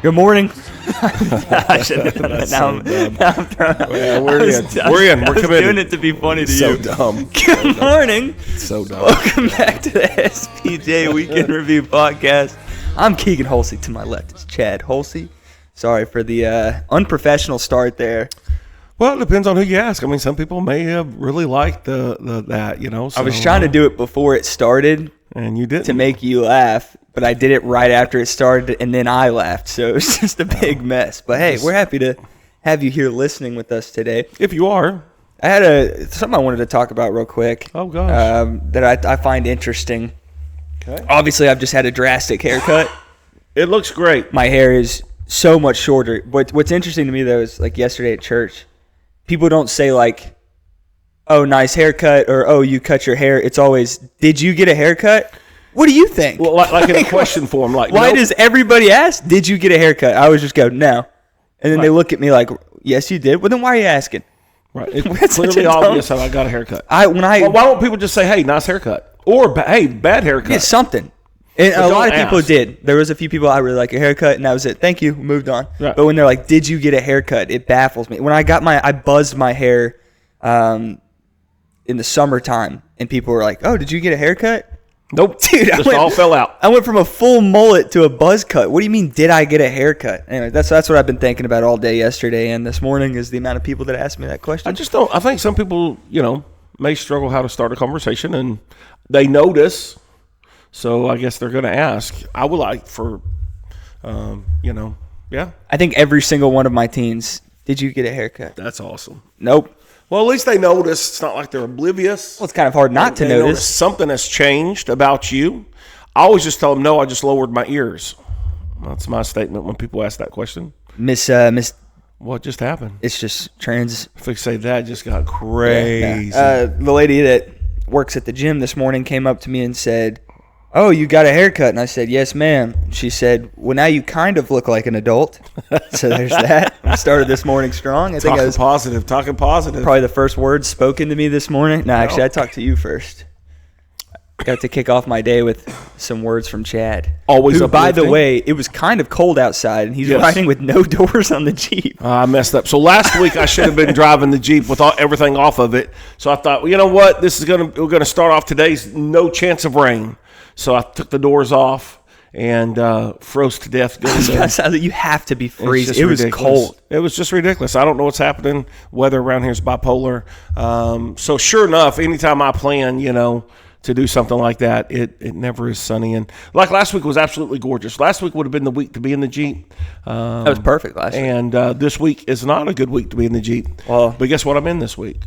Good morning. I shouldn't have done that. Now I'm throwing. Yeah, we're in. We're committed. Doing it to be funny to So you. dumb. Good morning. So dumb. Welcome back to the SBJ Weekend Review Podcast. I'm Keagan Holsey. To my left is Chad Holsey. Sorry for the unprofessional start there. Well, it depends on who you ask. I mean, some people may have really liked that, you know. So, I was trying to do it before it started. And you didn't. To make you laugh, but I did it right after it started, and then I laughed. So it was just a big mess. But hey, we're happy to have you here listening with us today. If you are. I had something I wanted to talk about real quick. Oh, gosh. That I find interesting. Okay. Obviously, I've just had a drastic haircut. It looks great. My hair is so much shorter. What's interesting to me, though, is like yesterday at church, people don't say like, oh, nice haircut, or oh, you cut your hair. It's always, did you get a haircut? What do you think? Well, like in a question form. Like, why nope. does everybody ask, did you get a haircut? I always just go, no. And then Right. they look at me like, yes, you did. Well, then why are you asking? Right. It's clearly obvious how I got a haircut. Well, why don't people just say, hey, nice haircut? Or, hey, bad haircut? Yeah, something. And But a lot of don't people ask. did. There was a few people, I really like your haircut, and that was it. Thank you. Moved on. Right. But when they're like, did you get a haircut? It baffles me. When I buzzed my hair in the summertime, and people were like, oh, did you get a haircut? Nope. Dude, Just all fell out. I went from a full mullet to a buzz cut. What do you mean, did I get a haircut? Anyway, that's what I've been thinking about all day yesterday and this morning is the amount of people that asked me that question. I just don't. I think some people, you know, may struggle how to start a conversation, and they notice. So I guess they're going to ask. I would like for, you know, yeah. I think every single one of my teens, did you get a haircut? That's awesome. Nope. Well, at least they notice. It's not like they're oblivious. Well, it's kind of hard not to They notice. something has changed about you. I always just tell them, no, I just lowered my ears. That's my statement when people ask that question. Miss, What just happened? it's just trans. If we say that, it just got crazy. The lady that works at the gym this morning came up to me and said, oh, you got a haircut? And I said, yes, ma'am. She said, well, now you kind of look like an adult. So there's that. I started this morning strong. I think I was Talking positive. probably the first words spoken to me this morning. No, actually, I talked to you first. Got to kick off my day with some words from Chad. Always who, by the uplifting. way, it was kind of cold outside, and he's Yes. riding with no doors on the Jeep. I messed up. So last week I should have been driving the Jeep with everything off of it. So I thought, well, you know what? We're gonna start off today's no chance of rain. So I took the doors off and froze to death. You have to be freezing. It was ridiculous. cold. It was just ridiculous. I don't know what's happening. Weather around here is bipolar. So sure enough, anytime I plan, you know, to do something like that, it never is sunny. And like last week was absolutely gorgeous. Last week would have been the week to be in the Jeep. That was perfect last week. And this week is not a good week to be in the Jeep. Well, but guess what? I'm in this week,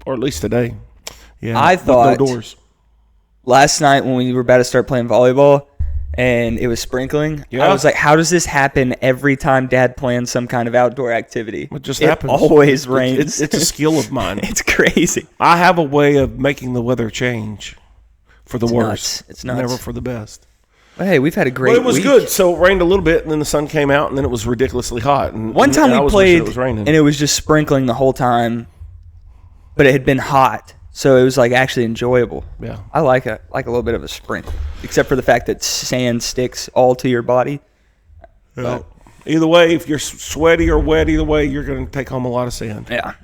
or at least today. Yeah, I thought no doors. Last night when we were about to start playing volleyball and it was sprinkling, Yeah. I was like, how does this happen every time Dad plans some kind of outdoor activity? It just it happens. always rains. It's a skill of mine. It's crazy. I have a way of making the weather change for the worse. Nuts. It's nuts. Never for the best. But hey, we've had a great Well, it was week. good. So it rained a little bit, and then the sun came out, and then it was ridiculously hot. And One time and I we was played, wishing it was raining. and it was just sprinkling the whole time, but it had been hot, so it was like actually enjoyable. Yeah. I like a little bit of a sprinkle, except for the fact that sand sticks all to your body. Well, either way, if you're sweaty or wet, either way, you're going to take home a lot of sand. Yeah.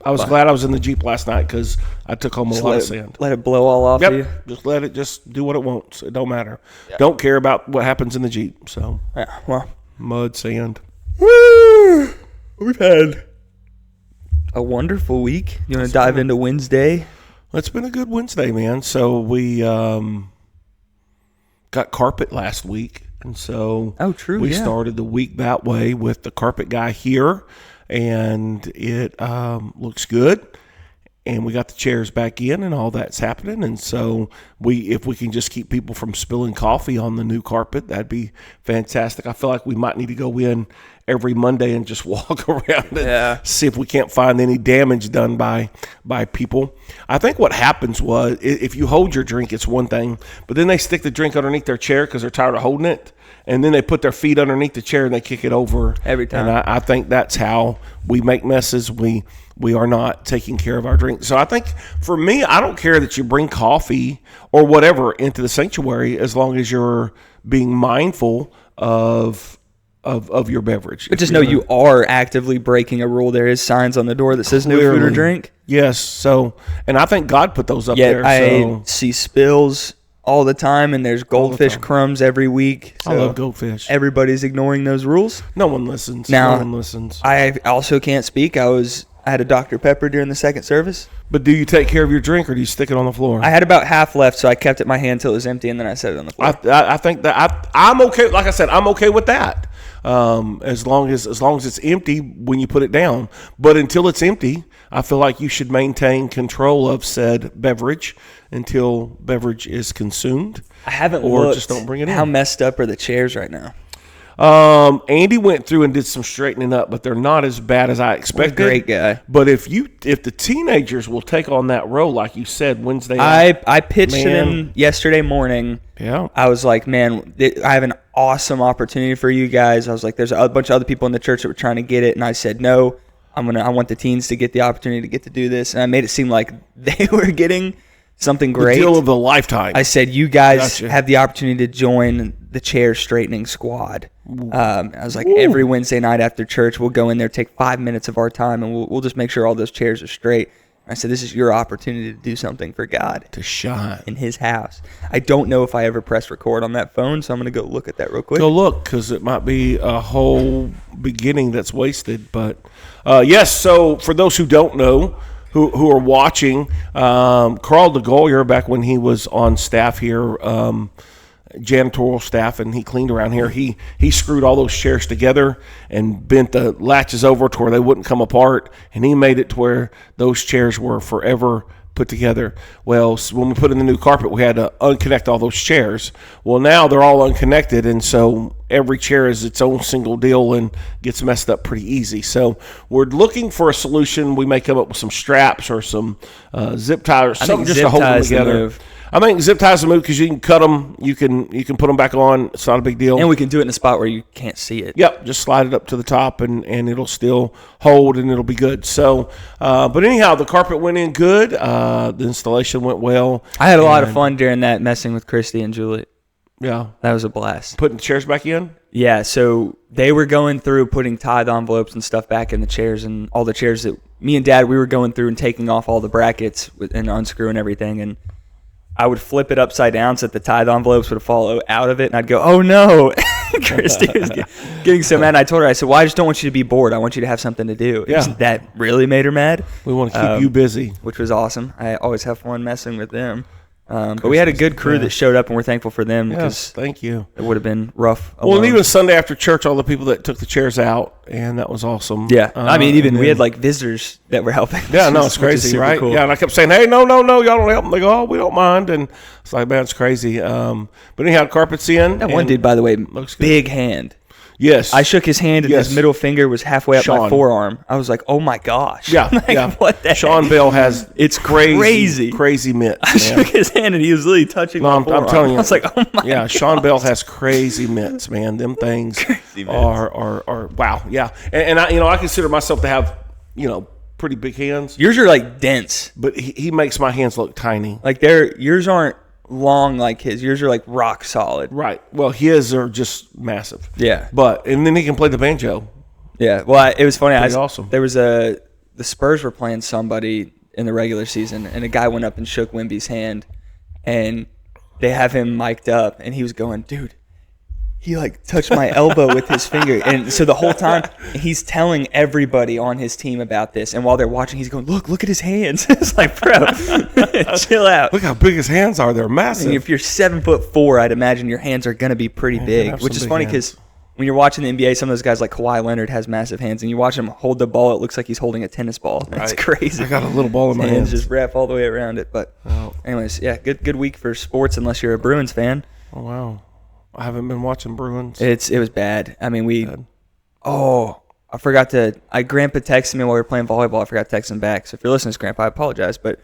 I was glad I was in the Jeep last night because I took home a lot of sand. Let it blow all off of you. Yep, just let it just do what it wants. It don't matter. Yeah. Don't care about what happens in the Jeep. So, Yeah. Well, mud, sand. woo! We've had a wonderful week. You want to dive into Wednesday? It's been a good Wednesday, man. So we got carpet last week, and so we started the week that way with the carpet guy here, and it looks good. And we got the chairs back in, and all that's happening. And so if we can just keep people from spilling coffee on the new carpet, that'd be fantastic. I feel like we might need to go in every Monday and just walk around and see if we can't find any damage done by people. I think what happens was if you hold your drink, it's one thing, but then they stick the drink underneath their chair because they're tired of holding it. And then they put their feet underneath the chair and they kick it over every time. And I think that's how we make messes. We are not taking care of our drink. So I think for me, I don't care that you bring coffee or whatever into the sanctuary as long as you're being mindful of of your beverage. But just know you are actively breaking a rule. There is signs on the door that says no food or drink. Yes. So, and I think God put those up there. I see spills all the time, and there's goldfish crumbs every week. So I love goldfish. Everybody's ignoring those rules. No one listens. Now, no one listens. I also can't speak. I had a Dr. Pepper during the second service. But do you take care of your drink, or do you stick it on the floor? I had about half left, so I kept it in my hand until it was empty, and then I set it on the floor. I think that I'm okay. Like I said, I'm okay with that. As long as it's empty when you put it down. But until it's empty, I feel like you should maintain control of said beverage until beverage is consumed. I haven't or looked. Just don't bring it in. How messed up are the chairs right now? Andy went through and did some straightening up, but they're not as bad as I expected. What a great guy. But if the teenagers will take on that role, like you said, Wednesday night. I pitched them yesterday morning. Yeah. I was like, man, I have an awesome opportunity for you guys. I was like, there's a bunch of other people in the church that were trying to get it, and I said, no, I want the teens to get the opportunity to get to do this. And I made it seem like they were getting something great. The deal of a lifetime. I said, you guys have the opportunity to join the chair straightening squad. I was like, every Wednesday night after church, we'll go in there, take 5 minutes of our time, and we'll just make sure all those chairs are straight. I said, this is your opportunity to do something for God. To shine. In his house. I don't know if I ever pressed record on that phone, so I'm going to go look at that real quick. Go look, because it might be a whole beginning that's wasted. But, yes, so for those who don't know, who are watching, Carl DeGoyer, back when he was on staff here, janitorial staff, and he cleaned around here, he screwed all those chairs together and bent the latches over to where they wouldn't come apart, and he made it to where those chairs were forever put together. Well, so when we put in the new carpet, we had to unconnect all those chairs. Well, now they're all unconnected, and so every chair is its own single deal and gets messed up pretty easy. So we're looking for a solution. We may come up with some straps or some zip ties or something just to hold them together. I think zip ties the move because you can cut them. You can put them back on. It's not a big deal. And we can do it in a spot where you can't see it. Yep, just slide it up to the top and it'll still hold and it'll be good. So, but anyhow, the carpet went in good. The installation went well. I had a lot of fun during that, messing with Christy and Julie. Yeah. That was a blast. Putting the chairs back in? Yeah, so they were going through putting tithe envelopes and stuff back in the chairs, and all the chairs that me and Dad, we were going through and taking off all the brackets and unscrewing everything, and I would flip it upside down so that the tithe envelopes would fall out of it, and I'd go, oh no. Christy was getting so mad, and I told her, I said, well, I just don't want you to be bored. I want you to have something to do. Yeah. That really made her mad. We want to keep you busy. Which was awesome. I always have fun messing with them. But we had a good crew that showed up, and we're thankful for them. Yes, thank you. It would have been rough alone. Well, and even Sunday after church, all the people that took the chairs out, and that was awesome. Yeah, I mean, even we had like visitors that were helping. Yeah, no, it's crazy, right? Cool. Yeah, and I kept saying, hey, no, y'all don't help them. They go, oh, we don't mind. And it's like, man, it's crazy. But anyhow, carpet's in. That one dude, by the way, looks big hand. Yes. I shook his hand, and his middle finger was halfway up my forearm. I was like, oh, my gosh. Yeah, like, what the Sean heck? Bell has crazy mitts. I shook his hand, and he was literally touching my forearm. I'm telling you. I was like, oh, my Yeah, gosh. Sean Bell has crazy mitts, man. Them things are wow. Yeah. And I consider myself to have, pretty big hands. Yours are, like, dense. But he makes my hands look tiny. Like, yours aren't long like his. Yours are like rock solid. Right. Well, his are just massive. Yeah. And then he can play the banjo. Yeah. Well, it was funny. Awesome. There was the Spurs were playing somebody in the regular season, and a guy went up and shook Wemby's hand, and they have him mic'd up, and he was going, dude, he like touched my elbow with his finger. And so the whole time he's telling everybody on his team about this. And while they're watching, he's going, look at his hands. It's like, bro, chill out. Look how big his hands are. They're massive. And if you're 7'4", I'd imagine your hands are going to be pretty big, which is funny because when you're watching the NBA, some of those guys like Kawhi Leonard has massive hands, and you watch him hold the ball, it looks like he's holding a tennis ball. It's crazy. I got a little ball in my hands. Just wrap all the way around it. But anyways, yeah, good week for sports unless you're a Bruins fan. Oh, wow. I haven't been watching Bruins. It was bad. I mean, I forgot to. Grandpa texted me while we were playing volleyball. I forgot to text him back. So if you're listening to Grandpa, I apologize. But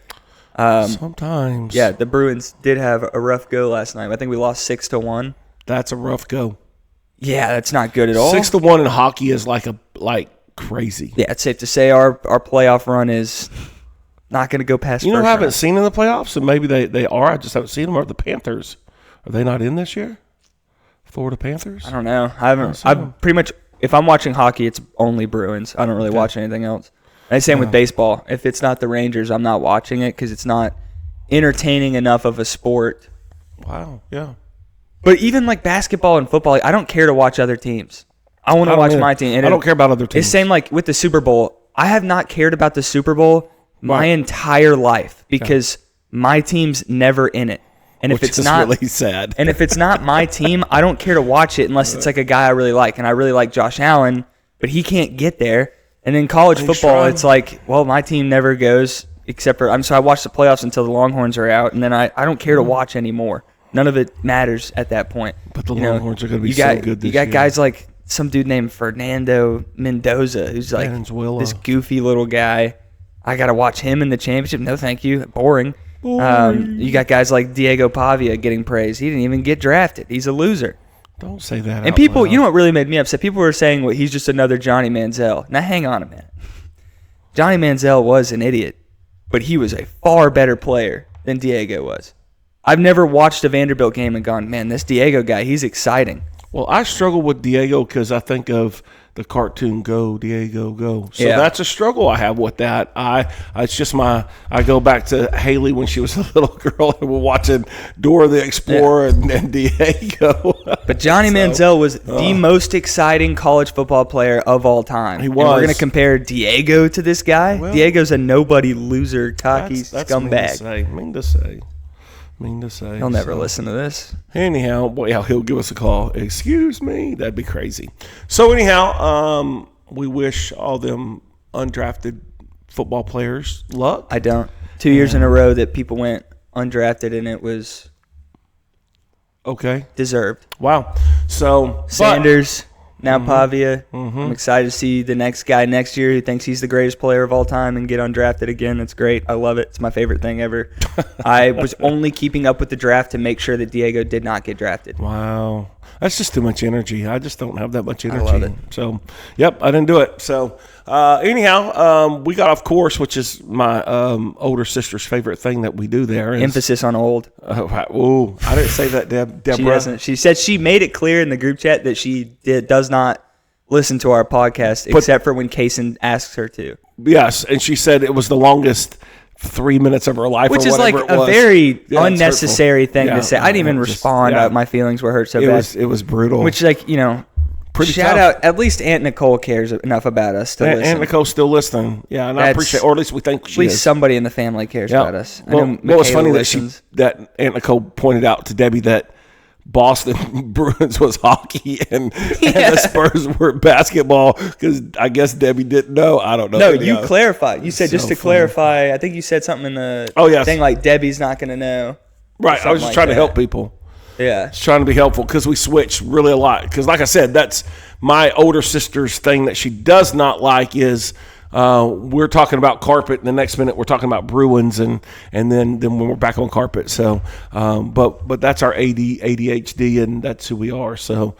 sometimes, yeah, the Bruins did have a rough go last night. I think we lost 6-1. That's a rough go. Yeah, that's not good at all. 6-1 in hockey is like crazy. Yeah, it's safe to say our playoff run is not going to go past. I haven't seen in the playoffs, and maybe they are. I just haven't seen them. Are the Panthers? Are they not in this year? Florida Panthers? I don't know. I haven't. I've pretty much, if I'm watching hockey, it's only Bruins. I don't really watch anything else. And same with baseball. If it's not the Rangers, I'm not watching it because it's not entertaining enough of a sport. Wow, yeah. But even like basketball and football, I don't care to watch other teams. I want to watch my team. And I don't care about other teams. It's same like with the Super Bowl. I have not cared about the Super Bowl my entire life because my team's never in it. And if it's not really sad. And if it's not my team, I don't care to watch it unless it's like a guy I really like. And I really like Josh Allen, but he can't get there. And in college football, it's like, well, my team never goes except for so I watch the playoffs until the Longhorns are out, and then I don't care to watch anymore. None of it matters at that point. But the Longhorns are going to be so good this year. You got guys like some dude named Fernando Mendoza, who's like this goofy little guy. I got to watch him in the championship. No, thank you. Boring. You got guys like Diego Pavia getting praise. He didn't even get drafted. He's a loser. Don't say that. And people, you know what really made me upset? People were saying, well, he's just another Johnny Manziel. Now, hang on a minute. Johnny Manziel was an idiot, but he was a far better player than Diego was. I've never watched a Vanderbilt game and gone, man, this Diego guy, he's exciting. Well, I struggle with Diego because I think of the cartoon Go, Diego, Go. So that's a struggle I have with that. It's just I go back to Haley when she was a little girl and we're watching Dora the Explorer and Diego. But Johnny Manziel was the most exciting college football player of all time. He was. And we're going to compare Diego to this guy? Well, Diego's a nobody, loser, cocky scumbag. Mean to say. He'll never listen to this. Anyhow, he'll give us a call. Excuse me, that'd be crazy. So anyhow, we wish all them undrafted football players luck. I don't. 2 years in a row that people went undrafted, and it was deserved. Wow. So Sanders. Now Pavia. I'm excited to see the next guy next year who thinks he's the greatest player of all time and get undrafted again. It's great. I love it. It's my favorite thing ever. I was only keeping up with the draft to make sure that Diego did not get drafted. Wow. That's just too much energy. I just don't have that much energy. I love it. So, I didn't do it. So, anyhow, we got off course, which is my older sister's favorite thing that we do there. Emphasis on old. Oh, I didn't say that, Deborah. She doesn't. She said she made it clear in the group chat that she does not listen to our podcast except for when Kaysen asks her to. Yes, and she said it was the longest 3 minutes of her life, which or is like it was. A very unnecessary thing to say. I didn't even respond. My feelings were hurt so bad. It was brutal. Which, pretty shout tough. Out. At least Aunt Nicole cares enough about us to listen. Aunt Nicole's still listening. Yeah, and I appreciate, or at least we think she is. At least somebody in the family cares about us. Well, it's funny that Aunt Nicole pointed out to Debbie that Boston Bruins was hockey and the Spurs were basketball, because I guess Debbie didn't know. I don't know. No, you clarified. You said just to clarify. I think you said something in the thing like Debbie's not going to know. Right. I was just trying to help people. Yeah. Just trying to be helpful because we switch really a lot. Because like I said, that's my older sister's thing that she does not like is we're talking about carpet, and the next minute we're talking about Bruins, and then when we're back on carpet. So, but that's our ADHD, and that's who we are. So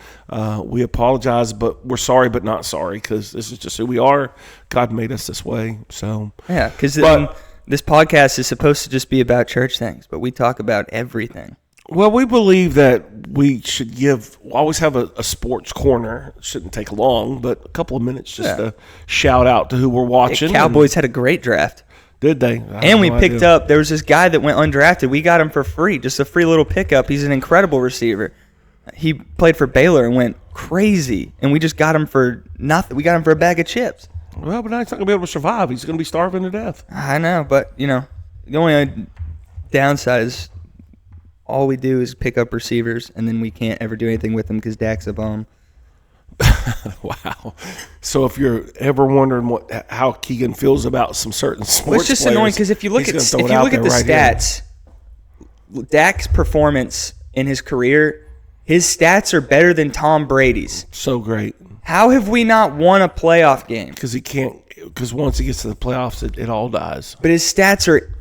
we apologize, but we're sorry, but not sorry, because this is just who we are. God made us this way. So yeah, because this podcast is supposed to just be about church things, but we talk about everything. Well, we believe that we should always have a sports corner. It shouldn't take long, but a couple of minutes just to shout out to who we're watching. The Cowboys had a great draft. Did they? And we picked up, there was this guy that went undrafted. We got him for free, just a free little pickup. He's an incredible receiver. He played for Baylor and went crazy, and we just got him for nothing. We got him for a bag of chips. Well, but now he's not going to be able to survive. He's going to be starving to death. I know, but, the only downside is all we do is pick up receivers, and then we can't ever do anything with them because Dak's a bum. Wow. So if you're ever wondering how Keagan feels about some certain sports, it's just annoying because if you look at the stats, Dak's performance in his career, his stats are better than Tom Brady's. So great. How have we not won a playoff game? Because he can't. Because once he gets to the playoffs, it all dies. But his stats are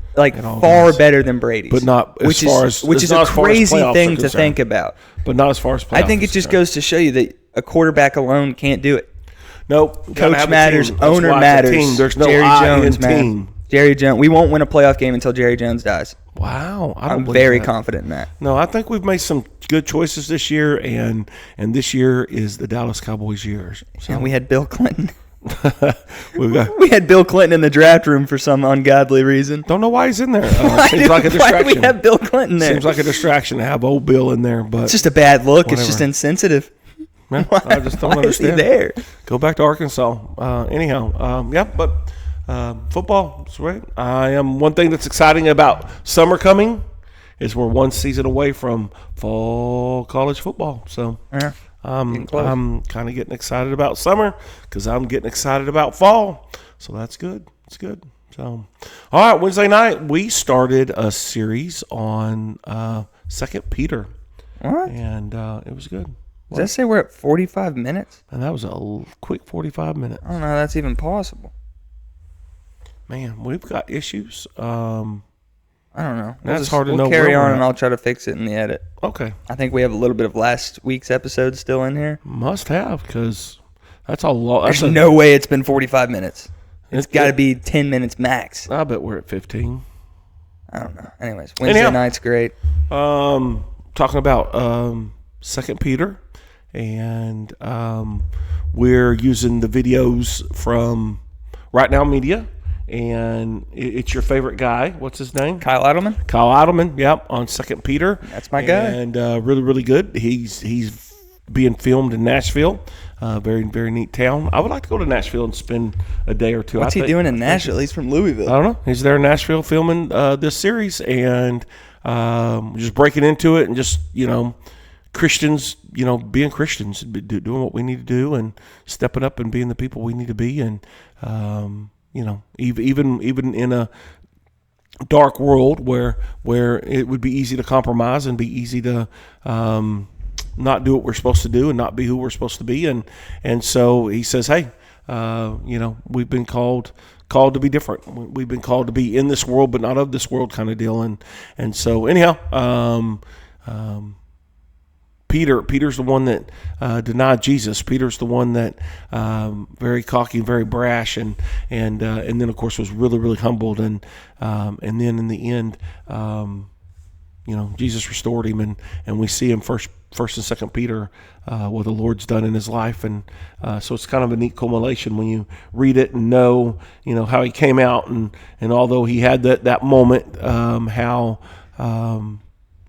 far better than Brady's, but not which is a crazy thing to think about. But not as far as playoffs. I think it just goes to show you that a quarterback alone can't do it. Nope. Coach matters, owner matters. There's no Jerry I Jones in team. Jerry Jones. We won't win a playoff game until Jerry Jones dies. Wow. I'm very confident in that. No, I think we've made some good choices this year, and this year is the Dallas Cowboys' year. So. And we had Bill Clinton. We had Bill Clinton in the draft room for some ungodly reason. Don't know why he's in there. Seems like a distraction. Why do we have Bill Clinton there? Seems like a distraction to have old Bill in there, but it's just a bad look. Whatever. It's just insensitive. Yeah, I just don't understand. Is he there? Go back to Arkansas. Anyhow, but football is right. One thing that's exciting about summer coming is we're one season away from fall college football. So yeah. I'm kind of getting excited about summer because I'm getting excited about fall. So that's good. It's good. So, all right, Wednesday night we started a series on 2 Peter. What? And it was good. Does that say we're at 45 minutes? And that was a quick 45 minutes. I don't know how that's even possible. Man, we've got issues. I don't know. That's hard to know. We'll carry on, and I'll try to fix it in the edit. Okay. I think we have a little bit of last week's episode still in here. Must have, because that's a lot. There's no way it's been 45 minutes. It's got to be 10 minutes max. I bet we're at 15. I don't know. Anyways, Wednesday night's great. Talking about 2 Peter, and we're using the videos from Right Now Media, and it's your favorite guy. What's his name? Kyle Idleman. Kyle Idleman, yep, on 2 Peter. That's my guy. And really, really good. He's being filmed in Nashville. Very, very neat town. I would like to go to Nashville and spend a day or two. What's he doing in Nashville? He's from Louisville. I don't know. He's there in Nashville filming this series, and just breaking into it, and just, Christians, being Christians, doing what we need to do, and stepping up and being the people we need to be, and even in a dark world where it would be easy to compromise and be easy to not do what we're supposed to do and not be who we're supposed to be, and so he says, hey, we've been called to be different. We've been called to be in this world but not of this world, kind of deal, and so anyhow. Peter's the one that denied Jesus. Peter's the one that very cocky, very brash, and then of course was really, really humbled, and then in the end, Jesus restored him, and we see him first and 2 Peter, what the Lord's done in his life, and so it's kind of a neat culmination when you read it and know how he came out, and although he had that moment, how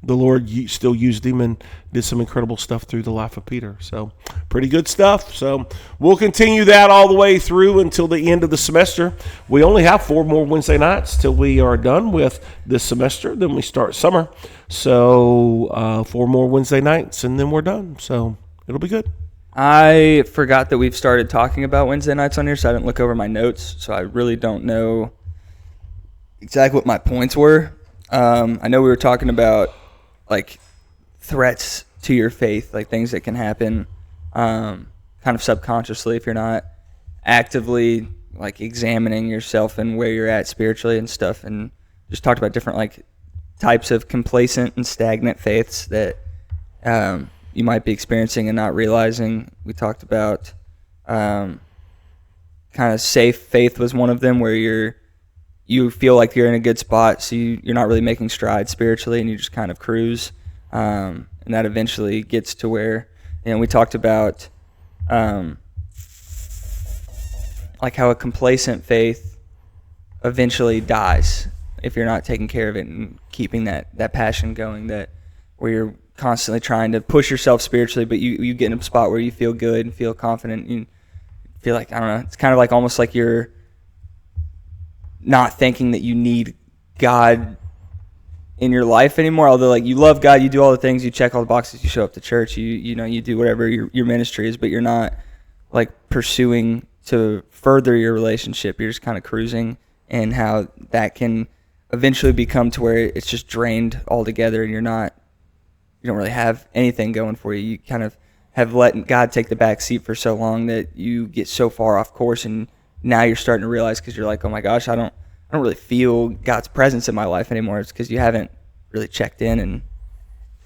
the Lord still used him and did some incredible stuff through the life of Peter. So pretty good stuff. So we'll continue that all the way through until the end of the semester. We only have 4 more Wednesday nights till we are done with this semester. Then we start summer. So 4 more Wednesday nights and then we're done. So it'll be good. I forgot that we've started talking about Wednesday nights on here, so I didn't look over my notes. So I really don't know exactly what my points were. I know we were talking about like threats to your faith, like things that can happen kind of subconsciously if you're not actively like examining yourself and where you're at spiritually and stuff, and just talked about different like types of complacent and stagnant faiths that you might be experiencing and not realizing. We talked about kind of safe faith was one of them, where you feel like you're in a good spot, so you're not really making strides spiritually, and you just kind of cruise. And that eventually gets to where, we talked about like how a complacent faith eventually dies if you're not taking care of it and keeping that passion going, that where you're constantly trying to push yourself spiritually, but you get in a spot where you feel good and feel confident. You feel like, I don't know, it's kind of like almost like you're not thinking that you need God in your life anymore, although like you love God, you do all the things, you check all the boxes, you show up to church, you do whatever your ministry is, but you're not like pursuing to further your relationship. You're just kind of cruising, and how that can eventually become to where it's just drained altogether, and you don't really have anything going for you. You kind of have let God take the back seat for so long that you get so far off course, and now you're starting to realize, because you're like, oh my gosh, I don't really feel God's presence in my life anymore. It's because you haven't really checked in and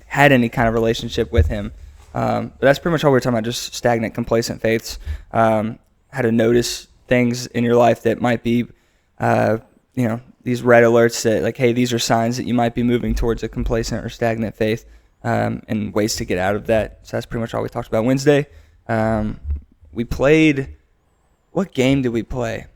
had any kind of relationship with him. But that's pretty much all we were talking about, just stagnant, complacent faiths. How to notice things in your life that might be these red alerts that like, hey, these are signs that you might be moving towards a complacent or stagnant faith, and ways to get out of that. So that's pretty much all we talked about Wednesday. We played. What game did we play?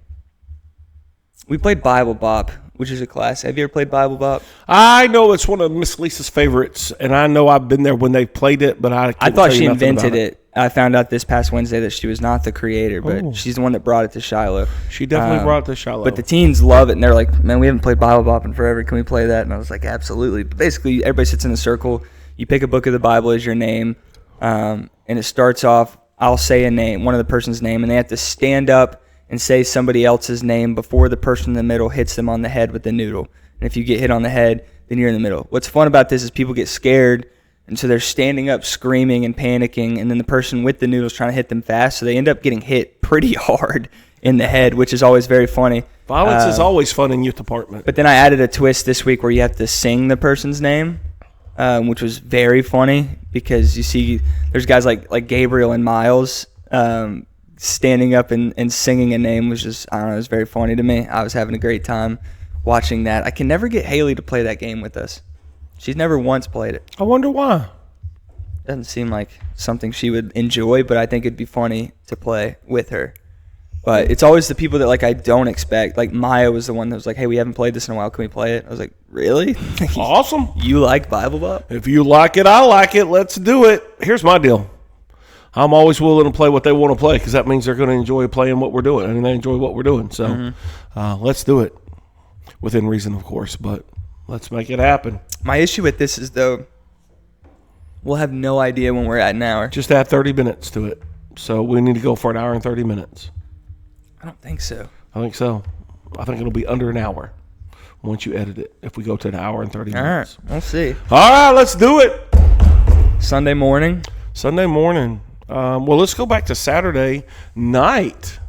We played Bible Bop, which is a class. Have you ever played Bible Bop? I know it's one of Miss Lisa's favorites, and I know I've been there when they played it, but I thought she invented it. I found out this past Wednesday that she was not the creator, but she's the one that brought it to Shiloh. She definitely brought it to Shiloh. But the teens love it, and they're like, man, we haven't played Bible Bop in forever. Can we play that? And I was like, absolutely. But basically, everybody sits in a circle. You pick a book of the Bible as your name, and it starts off, I'll say a name, one of the person's name, and they have to stand up and say somebody else's name before the person in the middle hits them on the head with the noodle. And if you get hit on the head, then you're in the middle. What's fun about this is people get scared, and so they're standing up screaming and panicking, and then the person with the noodle is trying to hit them fast, so they end up getting hit pretty hard in the head, which is always very funny. Violence is always fun in youth department. But then I added a twist this week where you have to sing the person's name, which was very funny because you see there's guys like Gabriel and Miles standing up and singing a name, was just, I don't know, it was very funny to me. I was having a great time watching that. I can never get Haley to play that game with us. She's never once played it. I wonder why. Doesn't seem like something she would enjoy, but I think it'd be funny to play with her. But it's always the people that like I don't expect. Like Maya was the one that was like, hey, we haven't played this in a while. Can we play it? I was like, really? Awesome. You like Bible Bop? If you like it, I like it. Let's do it. Here's my deal. I'm always willing to play what they want to play because that means they're going to enjoy playing what we're doing, and they enjoy what we're doing. So let's do it. Within reason, of course, but let's make it happen. My issue with this is, though, we'll have no idea when we're at an hour. Just add 30 minutes to it. So we need to go for an hour and 30 minutes. I don't think so. I think so. I think it'll be under an hour once you edit it if we go to an hour and 30 minutes. All right, we'll see. All right, let's do it. Sunday morning. Well, let's go back to Saturday night.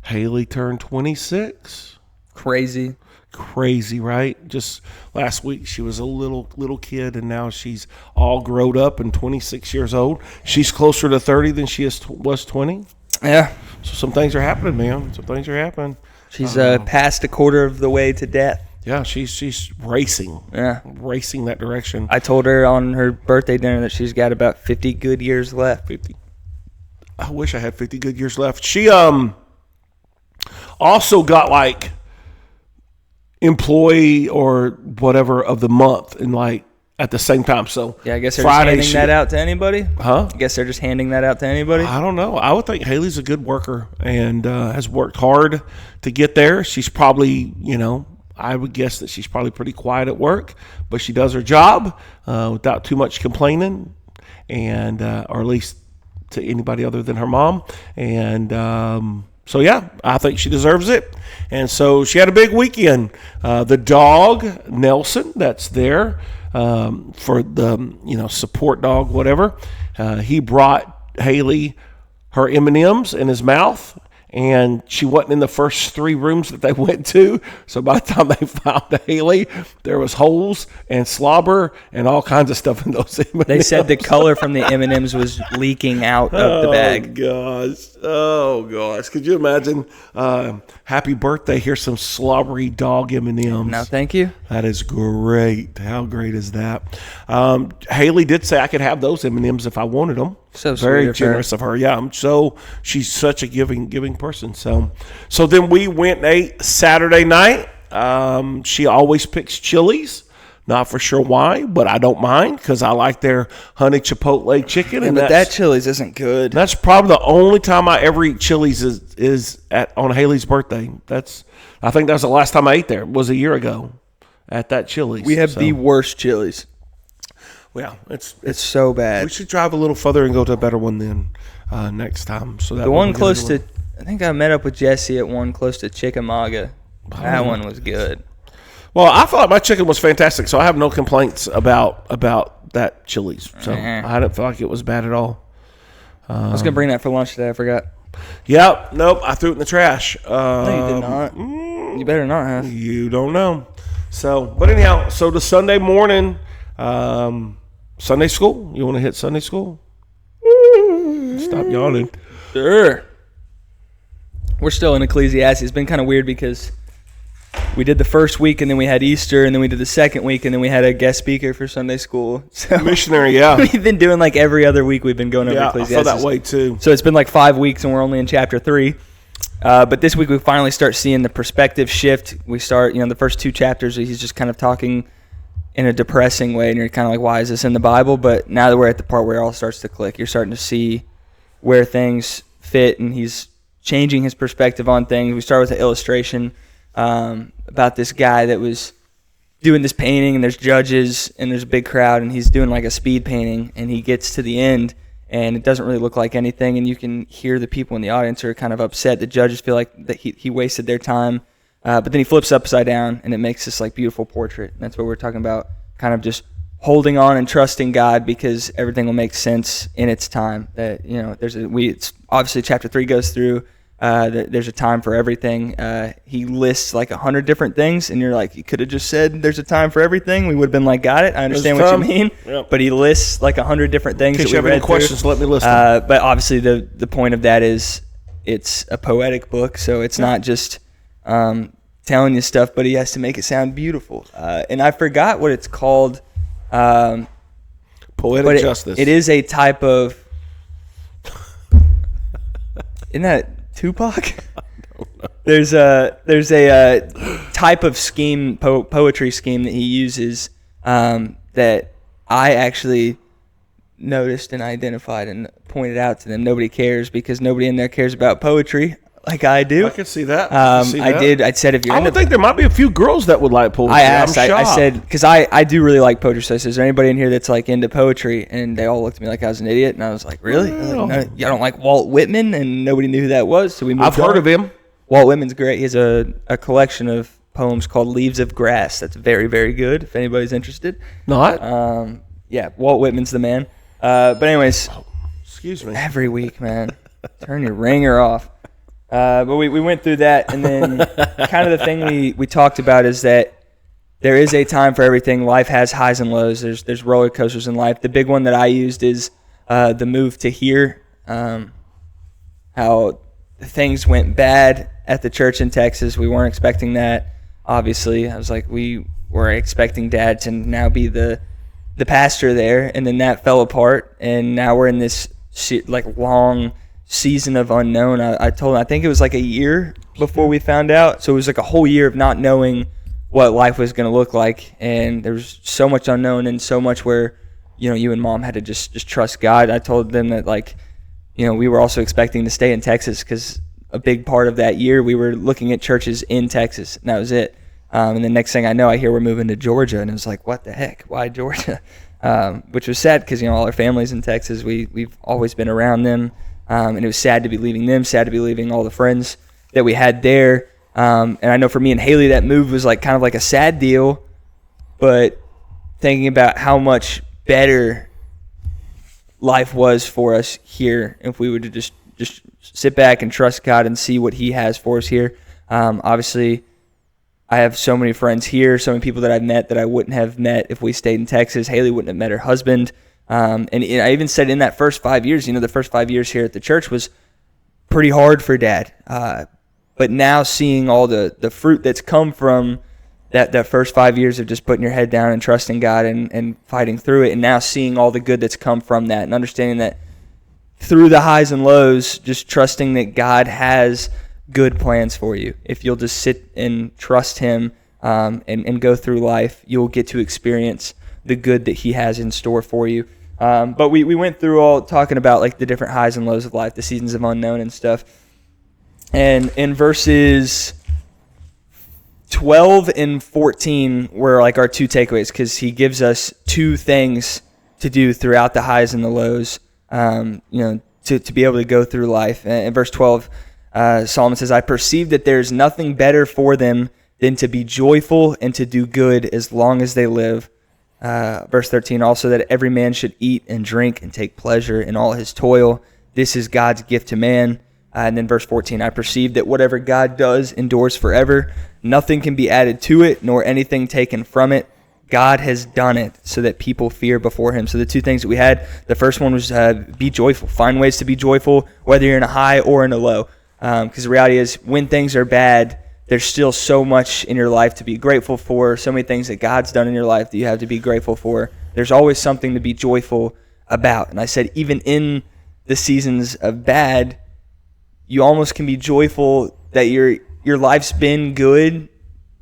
Haley turned 26. Crazy, right? Just last week she was a little kid, and now she's all grown up and 26 years old. She's closer to 30 than she was 20. Yeah. So some things are happening, man. Some things are happening. She's past a quarter of the way to death. Yeah, she's racing. Yeah. Racing that direction. I told her on her birthday dinner that she's got about 50 good years left. 50. I wish I had 50 good years left. She also got like employee or whatever of the month and like at the same time. So yeah, I guess they're Friday, just handing that out to anybody. Huh? I guess they're just handing that out to anybody. I don't know. I would think Haley's a good worker and has worked hard to get there. She's probably, I would guess that she's probably pretty quiet at work, but she does her job without too much complaining, and or at least to anybody other than her mom. And so, yeah, I think she deserves it. And so she had a big weekend. The dog, Nelson, that's there for the, support dog, whatever. He brought Haley her M&Ms in his mouth, and she wasn't in the first 3 rooms that they went to. So by the time they found Haley, there was holes and slobber and all kinds of stuff in those M&Ms. They said the color from the M&Ms was leaking out of the bag. Oh, gosh. Could you imagine? Happy birthday. Here's some slobbery dog M&Ms. No, thank you. That is great. How great is that? Haley did say I could have those M&Ms if I wanted them. So very generous of her. Yeah, she's such a giving person. So then we went and ate Saturday night. She always picks Chili's. Not for sure why, but I don't mind because I like their honey chipotle chicken. Yeah, but that Chili's isn't good. That's probably the only time I ever eat Chili's is on Haley's birthday. I think that's the last time I ate there. It was a year ago at that Chili's. We have the worst Chili's. Well, it's so bad. We should drive a little further and go to a better one then next time. So that the one close to, I think I met up with Jesse at one close to Chickamauga. That one was good. Well, I felt like my chicken was fantastic, so I have no complaints about that Chili's. So I didn't feel like it was bad at all. I was gonna bring that for lunch today. I forgot. Yep. Nope. I threw it in the trash. No, you did not. You better not have. You don't know. So, but anyhow, so the Sunday morning. Sunday school? You want to hit Sunday school? Stop yawning. Sure. We're still in Ecclesiastes. It's been kind of weird because we did the first week, and then we had Easter, and then we did the second week, and then we had a guest speaker for Sunday school. So missionary, yeah. We've been doing like every other week. We've been going over Ecclesiastes. I feel that way too. So it's been like 5 weeks, and we're only in chapter 3. But this week we finally start seeing the perspective shift. We start, the first 2 chapters, he's just kind of talking in a depressing way, and you're kind of like, why is this in the Bible? But now that we're at the part where it all starts to click, you're starting to see where things fit, and he's changing his perspective on things. We start with an illustration about this guy that was doing this painting, and there's judges, and there's a big crowd, and he's doing like a speed painting, and he gets to the end, and it doesn't really look like anything, and you can hear the people in the audience are kind of upset. The judges feel like that he wasted their time, but then he flips upside down, and it makes this like beautiful portrait. And that's what we're talking about, kind of just holding on and trusting God, because everything will make sense in its time. That it's obviously chapter 3 goes through. There's a time for everything. He lists like 100 different things, and you're like, you could have just said there's a time for everything. We would have been like, got it. I understand what you mean. Yep. But he lists like 100 different things. In case you have any questions, let me list them. But obviously the point of that is it's a poetic book, so it's not just telling you stuff, but he has to make it sound beautiful. And I forgot what it's called. Poetic justice. It is a type of. Isn't that Tupac? There's a type of scheme, poetry scheme that he uses that I actually noticed and identified and pointed out to them. Nobody cares, because nobody in there cares about poetry like I do. I can see that. I said if you're. I would think there might be a few girls that would like poetry. I asked. I said, because I do really like poetry. So I said, is there anybody in here that's like into poetry? And they all looked at me like I was an idiot. And I was like, really? No, I don't like Walt Whitman, and nobody knew who that was. So we moved. I've heard of him. Walt Whitman's great. He has a collection of poems called Leaves of Grass. That's very, very good. If anybody's interested. Not. Walt Whitman's the man. But anyways. Excuse me. Every week, man. Turn your ringer off. But we went through that, and then kind of the thing we talked about is that there is a time for everything. Life has highs and lows. There's roller coasters in life. The big one that I used is the move to here, how things went bad at the church in Texas. We weren't expecting that, obviously. I was like, we were expecting Dad to now be the pastor there, and then that fell apart, and now we're in this like long season of unknown. I told him I think it was like a year before we found out, so it was like a whole year of not knowing what life was going to look like, and there was so much unknown and so much where you and Mom had to just trust God. I told them that we were also expecting to stay in Texas, because a big part of that year we were looking at churches in Texas, and that was it. And the next thing I know, I hear we're moving to Georgia, and it was like, what the heck? Why Georgia? Which was sad, because all our family's in Texas. We've always been around them. And it was sad to be leaving them, sad to be leaving all the friends that we had there. And I know for me and Haley, that move was like kind of like a sad deal, but thinking about how much better life was for us here if we would just sit back and trust God and see what He has for us here. Obviously, I have so many friends here, so many people that I've met that I wouldn't have met if we stayed in Texas. Haley wouldn't have met her husband. And I even said in that first 5 years, the first 5 years here at the church was pretty hard for Dad. But now seeing all the fruit that's come from that first 5 years of just putting your head down and trusting God and fighting through it, and now seeing all the good that's come from that, and understanding that through the highs and lows, just trusting that God has good plans for you. If you'll just sit and trust Him and go through life, you'll get to experience the good that He has in store for you. But we went through all talking about like the different highs and lows of life, the seasons of unknown and stuff. And in verses 12 and 14 were like our 2 takeaways, because he gives us 2 things to do throughout the highs and the lows, to be able to go through life. And in verse 12, Solomon says, I perceive that there's nothing better for them than to be joyful and to do good as long as they live. Verse 13, also that every man should eat and drink and take pleasure in all his toil. This is God's gift to man. And then verse 14, I perceive that whatever God does endures forever. Nothing can be added to it, nor anything taken from it. God has done it so that people fear before Him. So the 2 things that we had, the first one was be joyful. Find ways to be joyful, whether you're in a high or in a low. Because the reality is, when things are bad, there's still so much in your life to be grateful for, so many things that God's done in your life that you have to be grateful for. There's always something to be joyful about. And I said, even in the seasons of bad, you almost can be joyful that your life's been good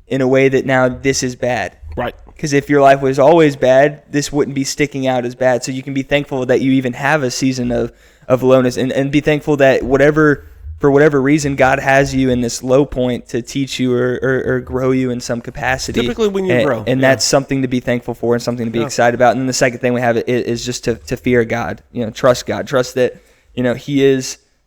in a way that now this is bad. Right. Because if your life was always bad, this wouldn't be sticking out as bad. So you can be thankful that you even have a season of lowness, and be thankful that for whatever reason, God has you in this low point to teach you or grow you in some capacity. Typically when you grow. And that's something to be thankful for and something to be excited about. And then the second thing we have is just to fear God, trust God, trust that,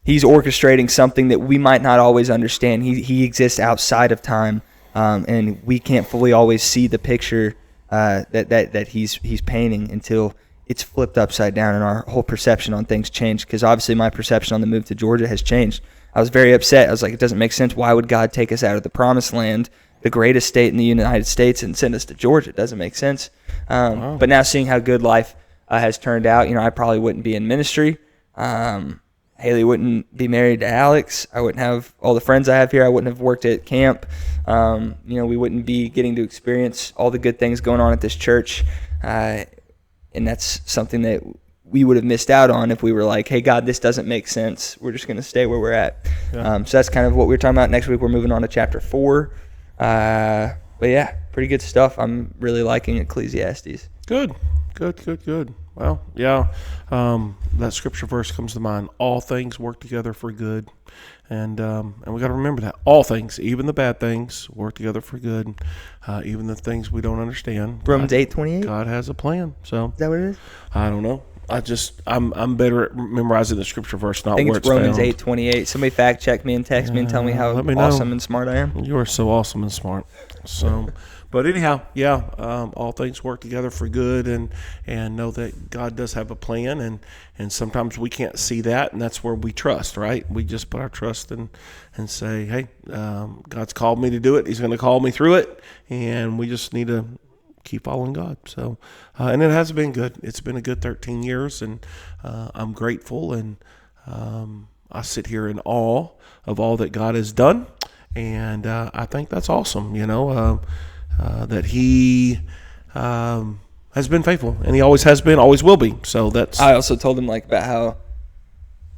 He's orchestrating something that we might not always understand. He exists outside of time, and we can't fully always see the picture that he's painting until it's flipped upside down and our whole perception on things changed. Because obviously my perception on the move to Georgia has changed. I was very upset. I was like, it doesn't make sense. Why would God take us out of the promised land, the greatest state in the United States, and send us to Georgia? It doesn't make sense. Wow. But now seeing how good life has turned out, I probably wouldn't be in ministry. Haley wouldn't be married to Alex. I wouldn't have all the friends I have here. I wouldn't have worked at camp. We wouldn't be getting to experience all the good things going on at this church. And that's something that we would have missed out on if we were like, hey, God, this doesn't make sense. We're just going to stay where we're at. Yeah. So that's kind of what we were talking about. Next week, we're moving on to chapter 4. But yeah, pretty good stuff. I'm really liking Ecclesiastes. Good. Well, yeah, that scripture verse comes to mind. All things work together for good. And we got to remember that. All things, even the bad things, work together for good. Even the things we don't understand. Romans 8:28? God has a plan. So is that what it is? I don't know. I'm better at memorizing the scripture verse, not I think where it's Romans 8:28. Somebody fact check me and text me and tell me how awesome and smart I am. You are so awesome and smart. So, but anyhow, yeah, all things work together for good, and know that God does have a plan, and sometimes we can't see that, and that's where we trust, right? We just put our trust in and say, hey, God's called me to do it. He's going to call me through it, and we just need to keep following God. So, and it has been good. It's been a good 13 years, and I'm grateful, and I sit here in awe of all that God has done, and I think that's awesome, that He has been faithful, and He always has been, always will be. So that's. I also told him about how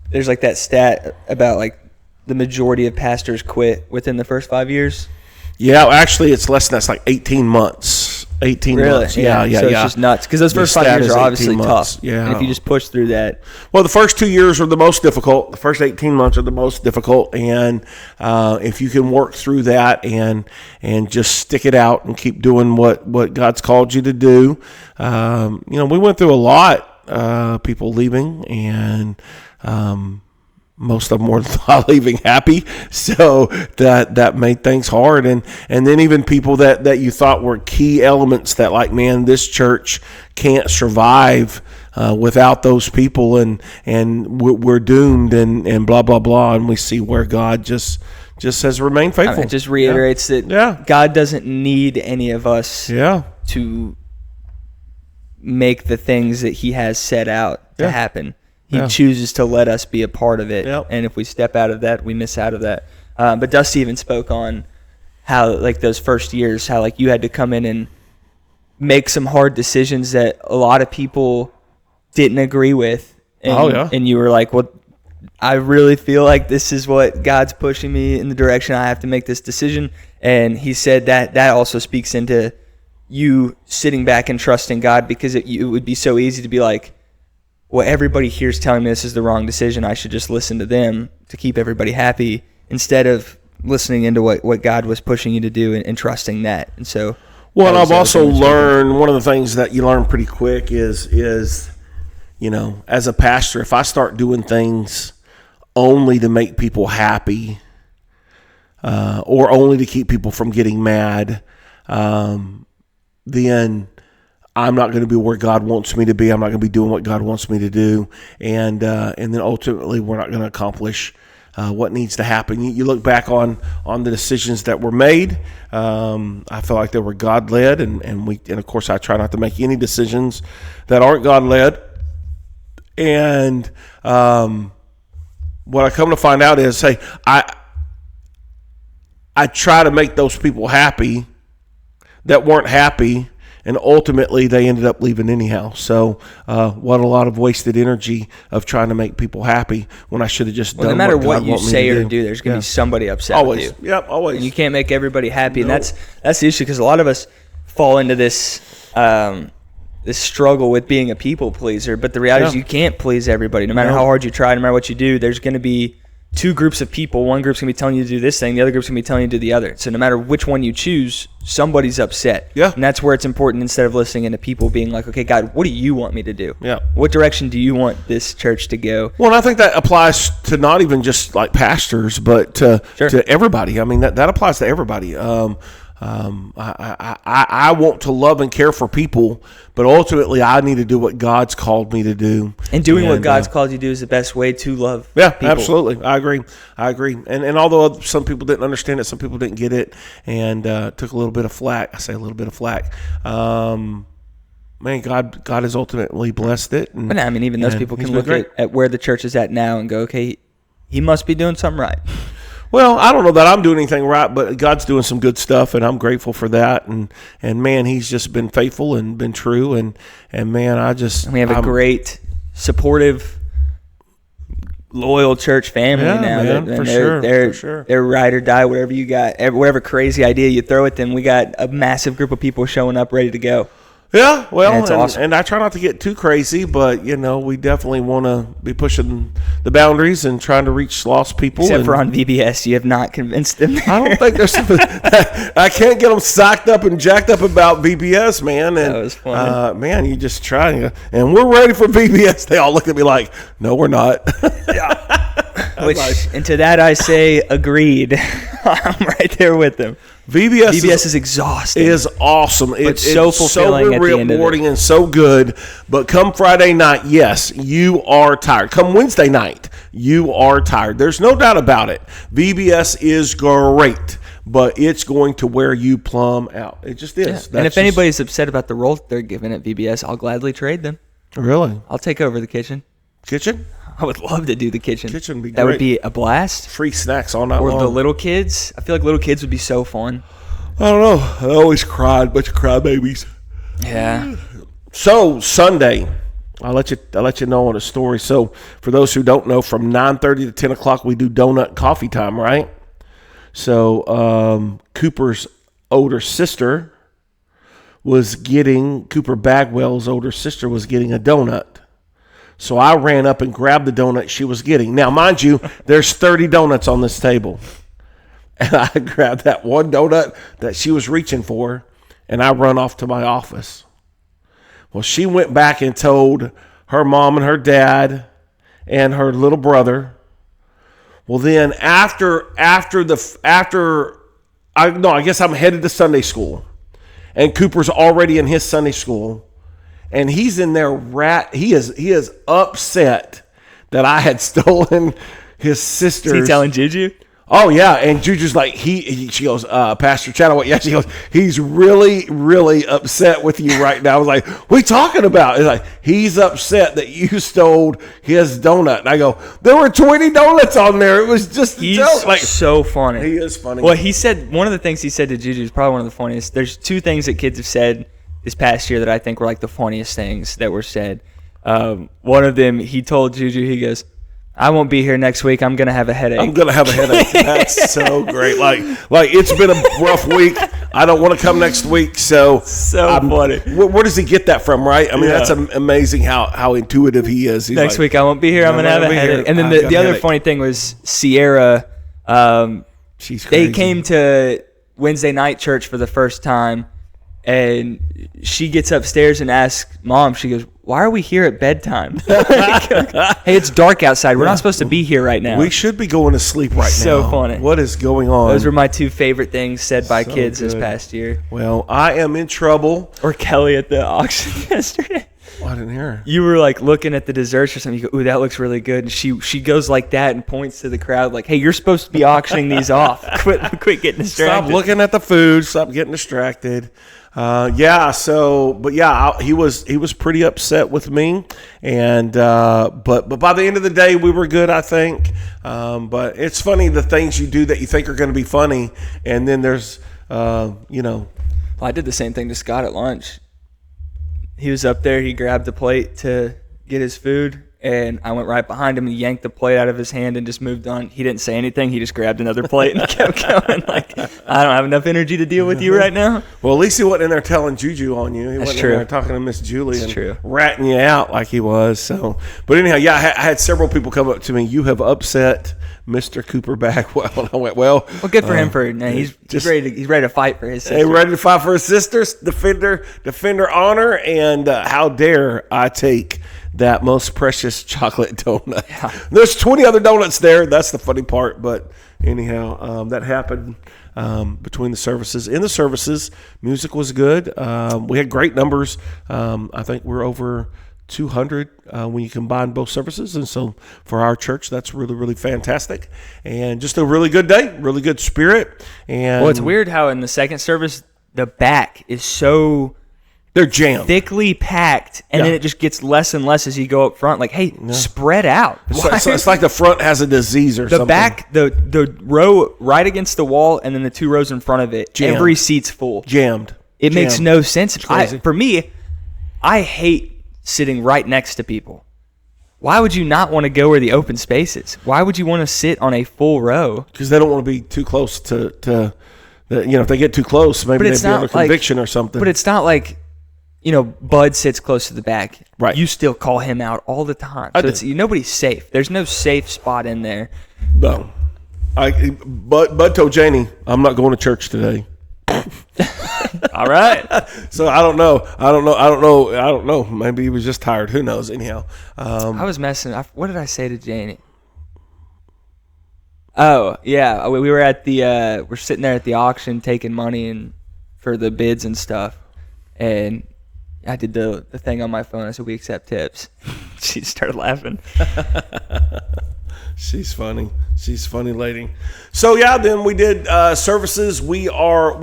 there's that stat about the majority of pastors quit within the first 5 years. Yeah, actually, it's less than that's 18 months. 18 really? months. Yeah. So it's just nuts because those first 5 years are obviously tough. Yeah. And if you just push through that. Well, the first 2 years are the most difficult. The first 18 months are the most difficult. And if you can work through that and just stick it out and keep doing what God's called you to do. We went through a lot, people leaving, and most of them were not leaving happy, so that made things hard. And then even people that you thought were key elements that this church can't survive without those people, and we're doomed, and blah blah blah. And we see where God just has remained faithful. It just reiterates that God doesn't need any of us to make the things that He has set out to happen. He chooses to let us be a part of it, and if we step out of that, we miss out of that. But Dusty even spoke on how, those first years, how, you had to come in and make some hard decisions that a lot of people didn't agree with. And, and you were like, well, I really feel like this is what God's pushing me in the direction I have to make this decision. And he said that also speaks into you sitting back and trusting God, because it would be so easy to be like, well, everybody here's telling me this is the wrong decision. I should just listen to them to keep everybody happy, instead of listening into what God was pushing you to do and trusting that. And so, well, and I've also learned, one of the things that you learn pretty quick is as a pastor, if I start doing things only to make people happy, or only to keep people from getting mad, then I'm not going to be where God wants me to be. I'm not going to be doing what God wants me to do. And then ultimately we're not going to accomplish what needs to happen. You look back on the decisions that were made. I feel like they were God-led, and of course I try not to make any decisions that aren't God-led. And what I come to find out is, hey, I try to make those people happy that weren't happy, and ultimately they ended up leaving anyhow. So what a lot of wasted energy of trying to make people happy when I should have just done. No matter what you say or do, there's going to be somebody upset with you. Yep, always. And you can't make everybody happy, and that's the issue, because a lot of us fall into this this struggle with being a people pleaser. But the reality is you can't please everybody. No matter how hard you try, no matter what you do, there's going to be two groups of people. One group's going to be telling you to do this thing. The other group's going to be telling you to do the other. So no matter which one you choose, somebody's upset. Yeah. And that's where it's important, instead of listening to people being like, okay, God, what do you want me to do? Yeah. What direction do you want this church to go? Well, and I think that applies to not even just like pastors, but to everybody. I mean, that applies to everybody. I want to love and care for people, but ultimately I need to do what God's called me to do. And doing what God's called you to do is the best way to love people. Absolutely. I agree. And although some people didn't understand it, some people didn't get it, and took a little bit of flack. I say a little bit of flack. Man, God has ultimately blessed it. But I mean, even those people can look at where the church is at now and go, okay, he must be doing something right. Well, I don't know that I'm doing anything right, but God's doing some good stuff, and I'm grateful for that. And man, He's just been faithful and been true. And man, we have a great, supportive, loyal church family now. Man, for sure. They're ride or die, whatever you got, whatever crazy idea you throw at them. We got a massive group of people showing up ready to go. Yeah, well, and awesome. I try not to get too crazy, but, we definitely want to be pushing the boundaries and trying to reach lost people. Except for on VBS, you have not convinced them. I don't think there's I can't get them psyched up and jacked up about VBS, man. And, that was fun. Man, you just try, and we're ready for VBS. They all look at me like, no, we're not. Yeah. And to that I say, agreed. I'm right there with them. VBS is exhausting. Is awesome. It's so fulfilling, so rewarding and so good. But come Friday night, yes, you are tired. Come Wednesday night, you are tired. There's no doubt about it. VBS is great, but it's going to wear you plumb out. It just is. Yeah. And if anybody's upset about the role they're given at VBS, I'll gladly trade them. Really? I'll take over the kitchen. Kitchen? I would love to do the kitchen. Kitchen would be great. That would be a blast. Free snacks all night long. Or the little kids. I feel like little kids would be so fun. I don't know. I always cried. Bunch of crybabies. Yeah. So Sunday, I'll let you know on a story. So for those who don't know, from 9:30 to 10 o'clock we do donut coffee time, right? So Cooper Bagwell's older sister was getting a donut. So I ran up and grabbed the donut she was getting. Now, mind you, there's 30 donuts on this table. And I grabbed that one donut that she was reaching for, and I run off to my office. Well, she went back and told her mom and her dad and her little brother. Well, then I guess I'm headed to Sunday school. And Cooper's already in his Sunday school. And he's in there he is upset that I had stolen his sister's. Is he telling Juju? Oh yeah, and Juju's like she goes, Pastor Chadwick, yeah, she goes, he's really, really upset with you right now. I was like, what are you talking about? It's like, he's upset that you stole his donut. And I go, there were 20 donuts on there. It was just so funny. He is funny. Well, he said one of the things he said to Juju is probably one of the funniest. There's two things that kids have said this past year that I think were like the funniest things that were said. One of them, he told Juju, he goes, I won't be here next week. I'm going to have a headache. That's so great. Like it's been a rough week. I don't want to come next week. So funny. Where does he get that from, right? I mean, that's amazing how intuitive he is. He's next week I won't be here. I'm going to have a headache. And then the other funny thing was Sierra. She's crazy. They came to Wednesday night church for the first time. And she gets upstairs and asks Mom, she goes, why are we here at bedtime? Hey, it's dark outside. We're not supposed to be here right now. We should be going to sleep right now. So funny. What is going on? Those were my two favorite things said by kids this past year. Well, I am in trouble. Or Kelly at the auction yesterday. Oh, I didn't hear her. You were like looking at the desserts or something. You go, ooh, that looks really good. And she goes like that and points to the crowd like, hey, you're supposed to be auctioning these off. Quit getting distracted. Stop looking at the food. Stop getting distracted. He was pretty upset with me, and but by the end of the day, we were good, I think. But it's funny the things you do that you think are going to be funny, and then there's Well, I did the same thing to Scott at lunch. He was up there. He grabbed the plate to get his food, and I went right behind him and yanked the plate out of his hand and just moved on. He didn't say anything. He just grabbed another plate and kept going. Like, I don't have enough energy to deal with you right now. Well, at least he wasn't in there telling Juju on you. He That's wasn't true. in there talking to Miss Julie and ratting you out like he was. So, but anyhow, I had several people come up to me. You have upset Mr. Cooper Bagwell. And I went, well, good for him. He's ready to fight for his sister. Hey, ready to fight for his sister, defender honor, and how dare I take that most precious chocolate donut. Yeah. There's 20 other donuts there. That's the funny part. But anyhow, that happened between the services. In the services, music was good. We had great numbers. I think we're over 200 when you combine both services. And so for our church, that's really, really fantastic. And just a really good day, really good spirit. And well, it's weird how in the second service, the back is so... They're jammed. Thickly packed, and then it just gets less and less as you go up front. Like, hey, spread out. It's like the front has a disease or something. The back, the row right against the wall, and then the two rows in front of it, every seat's full. Jammed. It makes no sense. For me, I hate sitting right next to people. Why would you not want to go where the open space is? Why would you want to sit on a full row? Because they don't want to be too close to if they get too close, maybe they'd be under conviction or something. But it's not like... Bud sits close to the back. Right. You still call him out all the time. So nobody's safe. There's no safe spot in there. No. Bud told Janie, I'm not going to church today. All right. So I don't know. Maybe he was just tired. Who knows? Anyhow. I was messing. What did I say to Janie? Oh, yeah. We were at we're sitting there at the auction taking money for the bids and stuff. And I did the thing on my phone. I said, we accept tips. She started laughing. She's funny. She's a funny lady. So, then we did services. We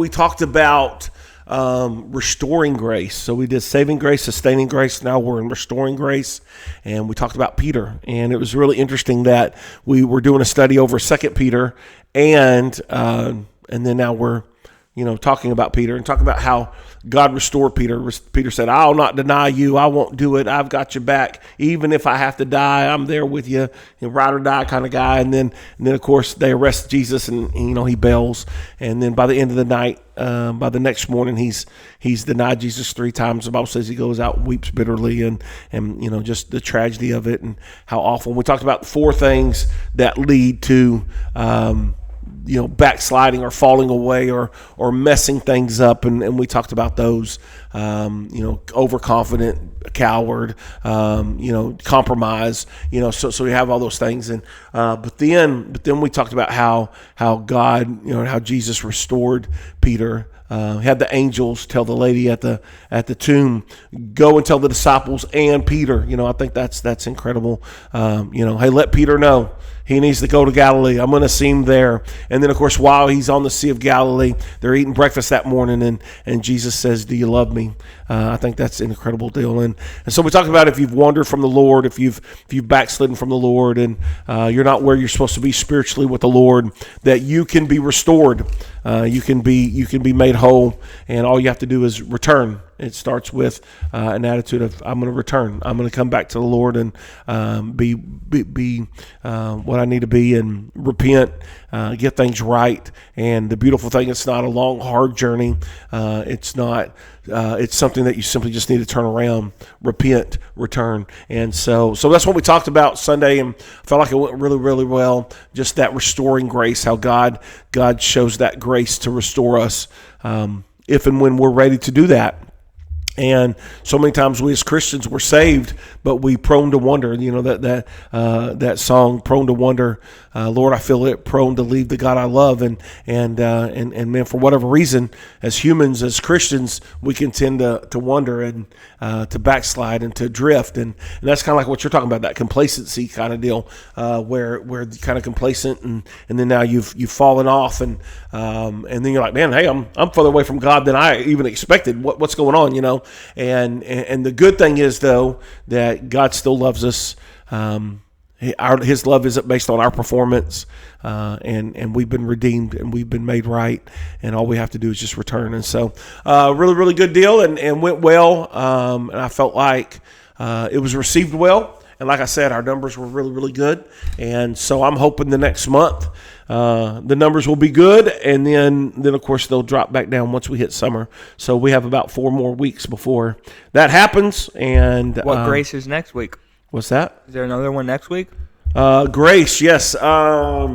talked about restoring grace. So we did saving grace, sustaining grace. Now we're in restoring grace. And we talked about Peter. And it was really interesting that we were doing a study over 2 Peter. And then now we're talking about Peter and talking about how God restored Peter. Peter said, I'll not deny you. I won't do it. I've got your back. Even if I have to die, I'm there with you. Ride or die kind of guy. And then of course, they arrest Jesus and he bails. And then by the end of the night, by the next morning, he's denied Jesus 3 times. The Bible says he goes out and weeps bitterly and just the tragedy of it and how awful. And we talked about 4 things that lead to backsliding or falling away or messing things up. And we talked about those, overconfident, coward, compromise, so we have all those things. And, but then we talked about how God, how Jesus restored Peter. Had the angels tell the lady at the tomb, go and tell the disciples and Peter. I think that's incredible. Hey, let Peter know he needs to go to Galilee. I'm going to see him there. And then, of course, while he's on the Sea of Galilee, they're eating breakfast that morning, and Jesus says, do you love me? I think that's an incredible deal. And so we talk about if you've wandered from the Lord, if you've backslidden from the Lord, and you're not where you're supposed to be spiritually with the Lord, that you can be restored. You can be made whole, and all you have to do is return. It starts with an attitude of I'm going to return. I'm going to come back to the Lord and be what I need to be and repent, get things right. And the beautiful thing, it's not a long, hard journey. It's not. It's something that you simply just need to turn around, repent, return. And so that's what we talked about Sunday, and I felt like it went really, really well. Just that restoring grace, how God shows that grace to restore us if and when we're ready to do that. And so many times we as Christians were saved, but we prone to wonder. You know, that song, "Prone to Wonder." Lord, I feel it, prone to leave the God I love, and man, for whatever reason, as humans, as Christians, we can tend to wonder and to backslide and to drift, and that's kind of like what you're talking about, that complacency kind of deal, where you're kind of complacent, and then now you've fallen off, and then you're like, man, hey, I'm further away from God than I even expected. What's going on, you know? And the good thing is, though, that God still loves us. His love isn't based on our performance, and we've been redeemed and we've been made right, and all we have to do is just return. And so, really, really good deal, and went well. And I felt like it was received well. And like I said, our numbers were really, really good. And so I'm hoping the next month the numbers will be good, and then of course they'll drop back down once we hit summer. So we have about 4 more weeks before that happens. And what Grace is next week? What's that? Is there another one next week? Grace, yes. I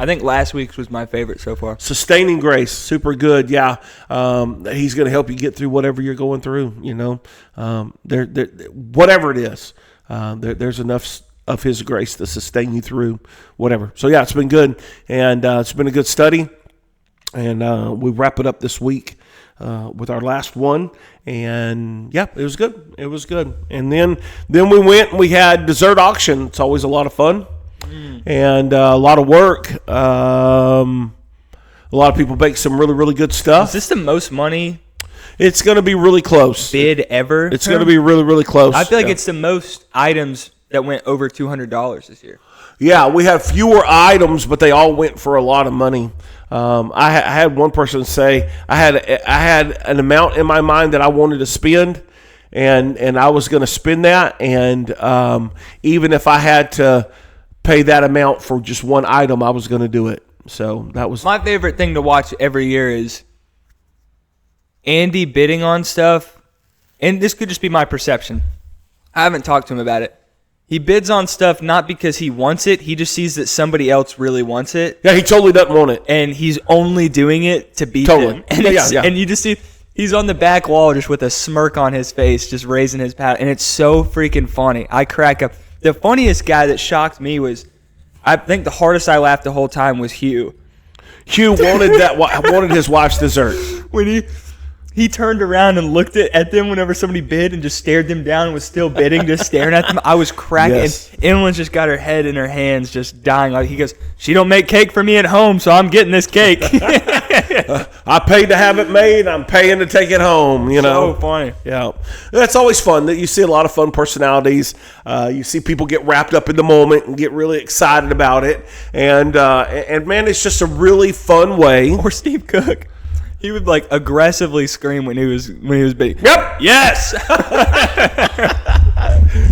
think last week's was my favorite so far. Sustaining Grace, super good. Yeah, he's going to help you get through whatever you're going through. You know, whatever it is, there's enough of His grace to sustain you through whatever. So yeah, it's been good, and it's been a good study, and we wrap it up this week with our last one, and yeah, it was good. It was good. And then we went and we had dessert auction. It's always a lot of fun and a lot of work. A lot of people bake some really, really good stuff. Is this the most money? It's going to be really close. Bid ever? It's going to be really, really close. I feel like it's the most items that went over $200 this year. Yeah, we have fewer items, but they all went for a lot of money. I had one person say I had an amount in my mind that I wanted to spend, and I was going to spend that, and even if I had to pay that amount for just one item, I was going to do it. So that was my favorite thing to watch every year is Andy bidding on stuff, and this could just be my perception. I haven't talked to him about it. He bids on stuff not because he wants it. He just sees that somebody else really wants it. Yeah, he totally doesn't want it. And he's only doing it to beat them. And, and you just see he's on the back wall just with a smirk on his face, just raising his paddle. And it's so freaking funny. I crack up. The funniest guy that shocked me was, I think the hardest I laughed the whole time was Hugh. Hugh wanted his wife's dessert. When he turned around and looked at them whenever somebody bid and just stared them down and was still bidding, just staring at them. I was cracking. Yes. And Emily's just got her head in her hands, just dying. Like he goes, she don't make cake for me at home, so I'm getting this cake. I paid to have it made. I'm paying to take it home. You know, so funny. Yeah, that's always fun. That you see a lot of fun personalities. You see people get wrapped up in the moment and get really excited about it. And man, it's just a really fun way. Or Steve Cook. He would like aggressively scream when he was bidding. Yep. Yes.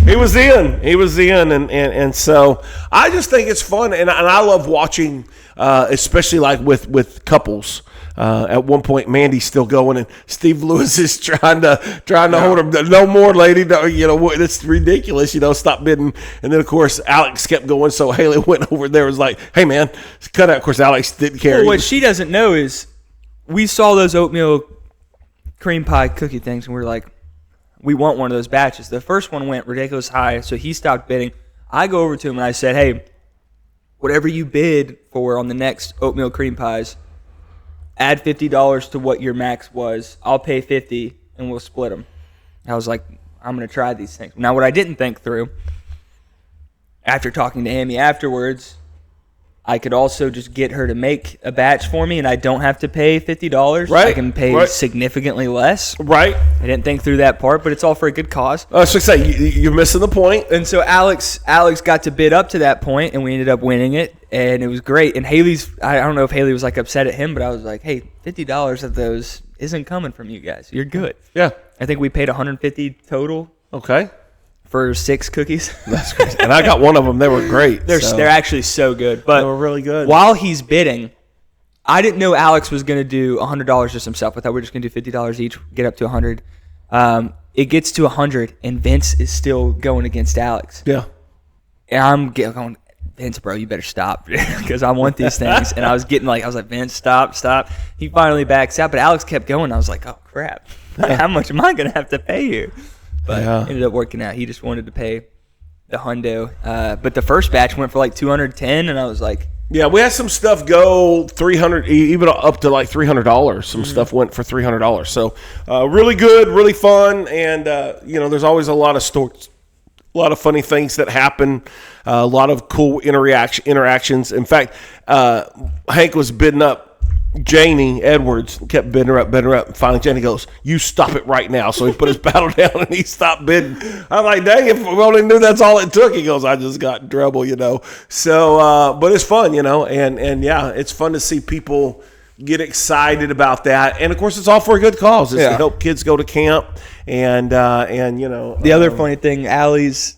He was in, and so I just think it's fun, and I love watching, especially like with couples. At one point, Mandy's still going, and Steve Lewis is trying to hold him. No more, lady. No, you know, it's ridiculous. You know, stop bidding. And then of course Alex kept going, so Haley went over there. Was like, hey man, cut out. Of course, Alex didn't care. Well, what she doesn't know is, we saw those oatmeal cream pie cookie things, and we were like, we want one of those batches. The first one went ridiculous high, so he stopped bidding. I go over to him and I said, hey, whatever you bid for on the next oatmeal cream pies, add $50 to what your max was. I'll pay $50 and we'll split them. I was like, I'm going to try these things. Now, what I didn't think through, after talking to Amy afterwards, I could also just get her to make a batch for me, and I don't have to pay $50. Right. I can pay significantly less. Right. I didn't think through that part, but it's all for a good cause. I was going to say, you're missing the point. And so Alex got to bid up to that point, and we ended up winning it, and it was great. And I don't know if Haley was like upset at him, but I was like, hey, $50 of those isn't coming from you guys. You're good. Yeah. I think we paid $150 total. Okay. For 6 cookies. That's crazy. And I got one of them. They were great. They're actually so good. But they were really good. While he's bidding, I didn't know Alex was going to do $100 just himself. I thought we were just going to do $50 each, get up to $100. It gets to $100, and Vince is still going against Alex. Yeah. And I'm going, Vince, bro, you better stop because I want these things. And I was like, Vince, stop. He finally backs out, but Alex kept going. I was like, oh, crap. How much am I going to have to pay you? But it ended up working out. He just wanted to pay the hundo. But the first batch went for like $210, and I was like, yeah, we had some stuff go $300, even up to like $300. Some stuff went for $300. So really good, really fun, and there's always a lot of stories, a lot of funny things that happen, a lot of cool interactions. In fact, Hank was bidding up Janie Edwards, kept bidding her up. And finally, Janie goes, "You stop it right now." So he put his paddle down and he stopped bidding. I'm like, dang, if we only knew that's all it took. He goes, I just got in trouble, So, but it's fun, and yeah, it's fun to see people get excited about that. And of course, it's all for a good cause. It's to help kids go to camp. And the other funny thing, Allie's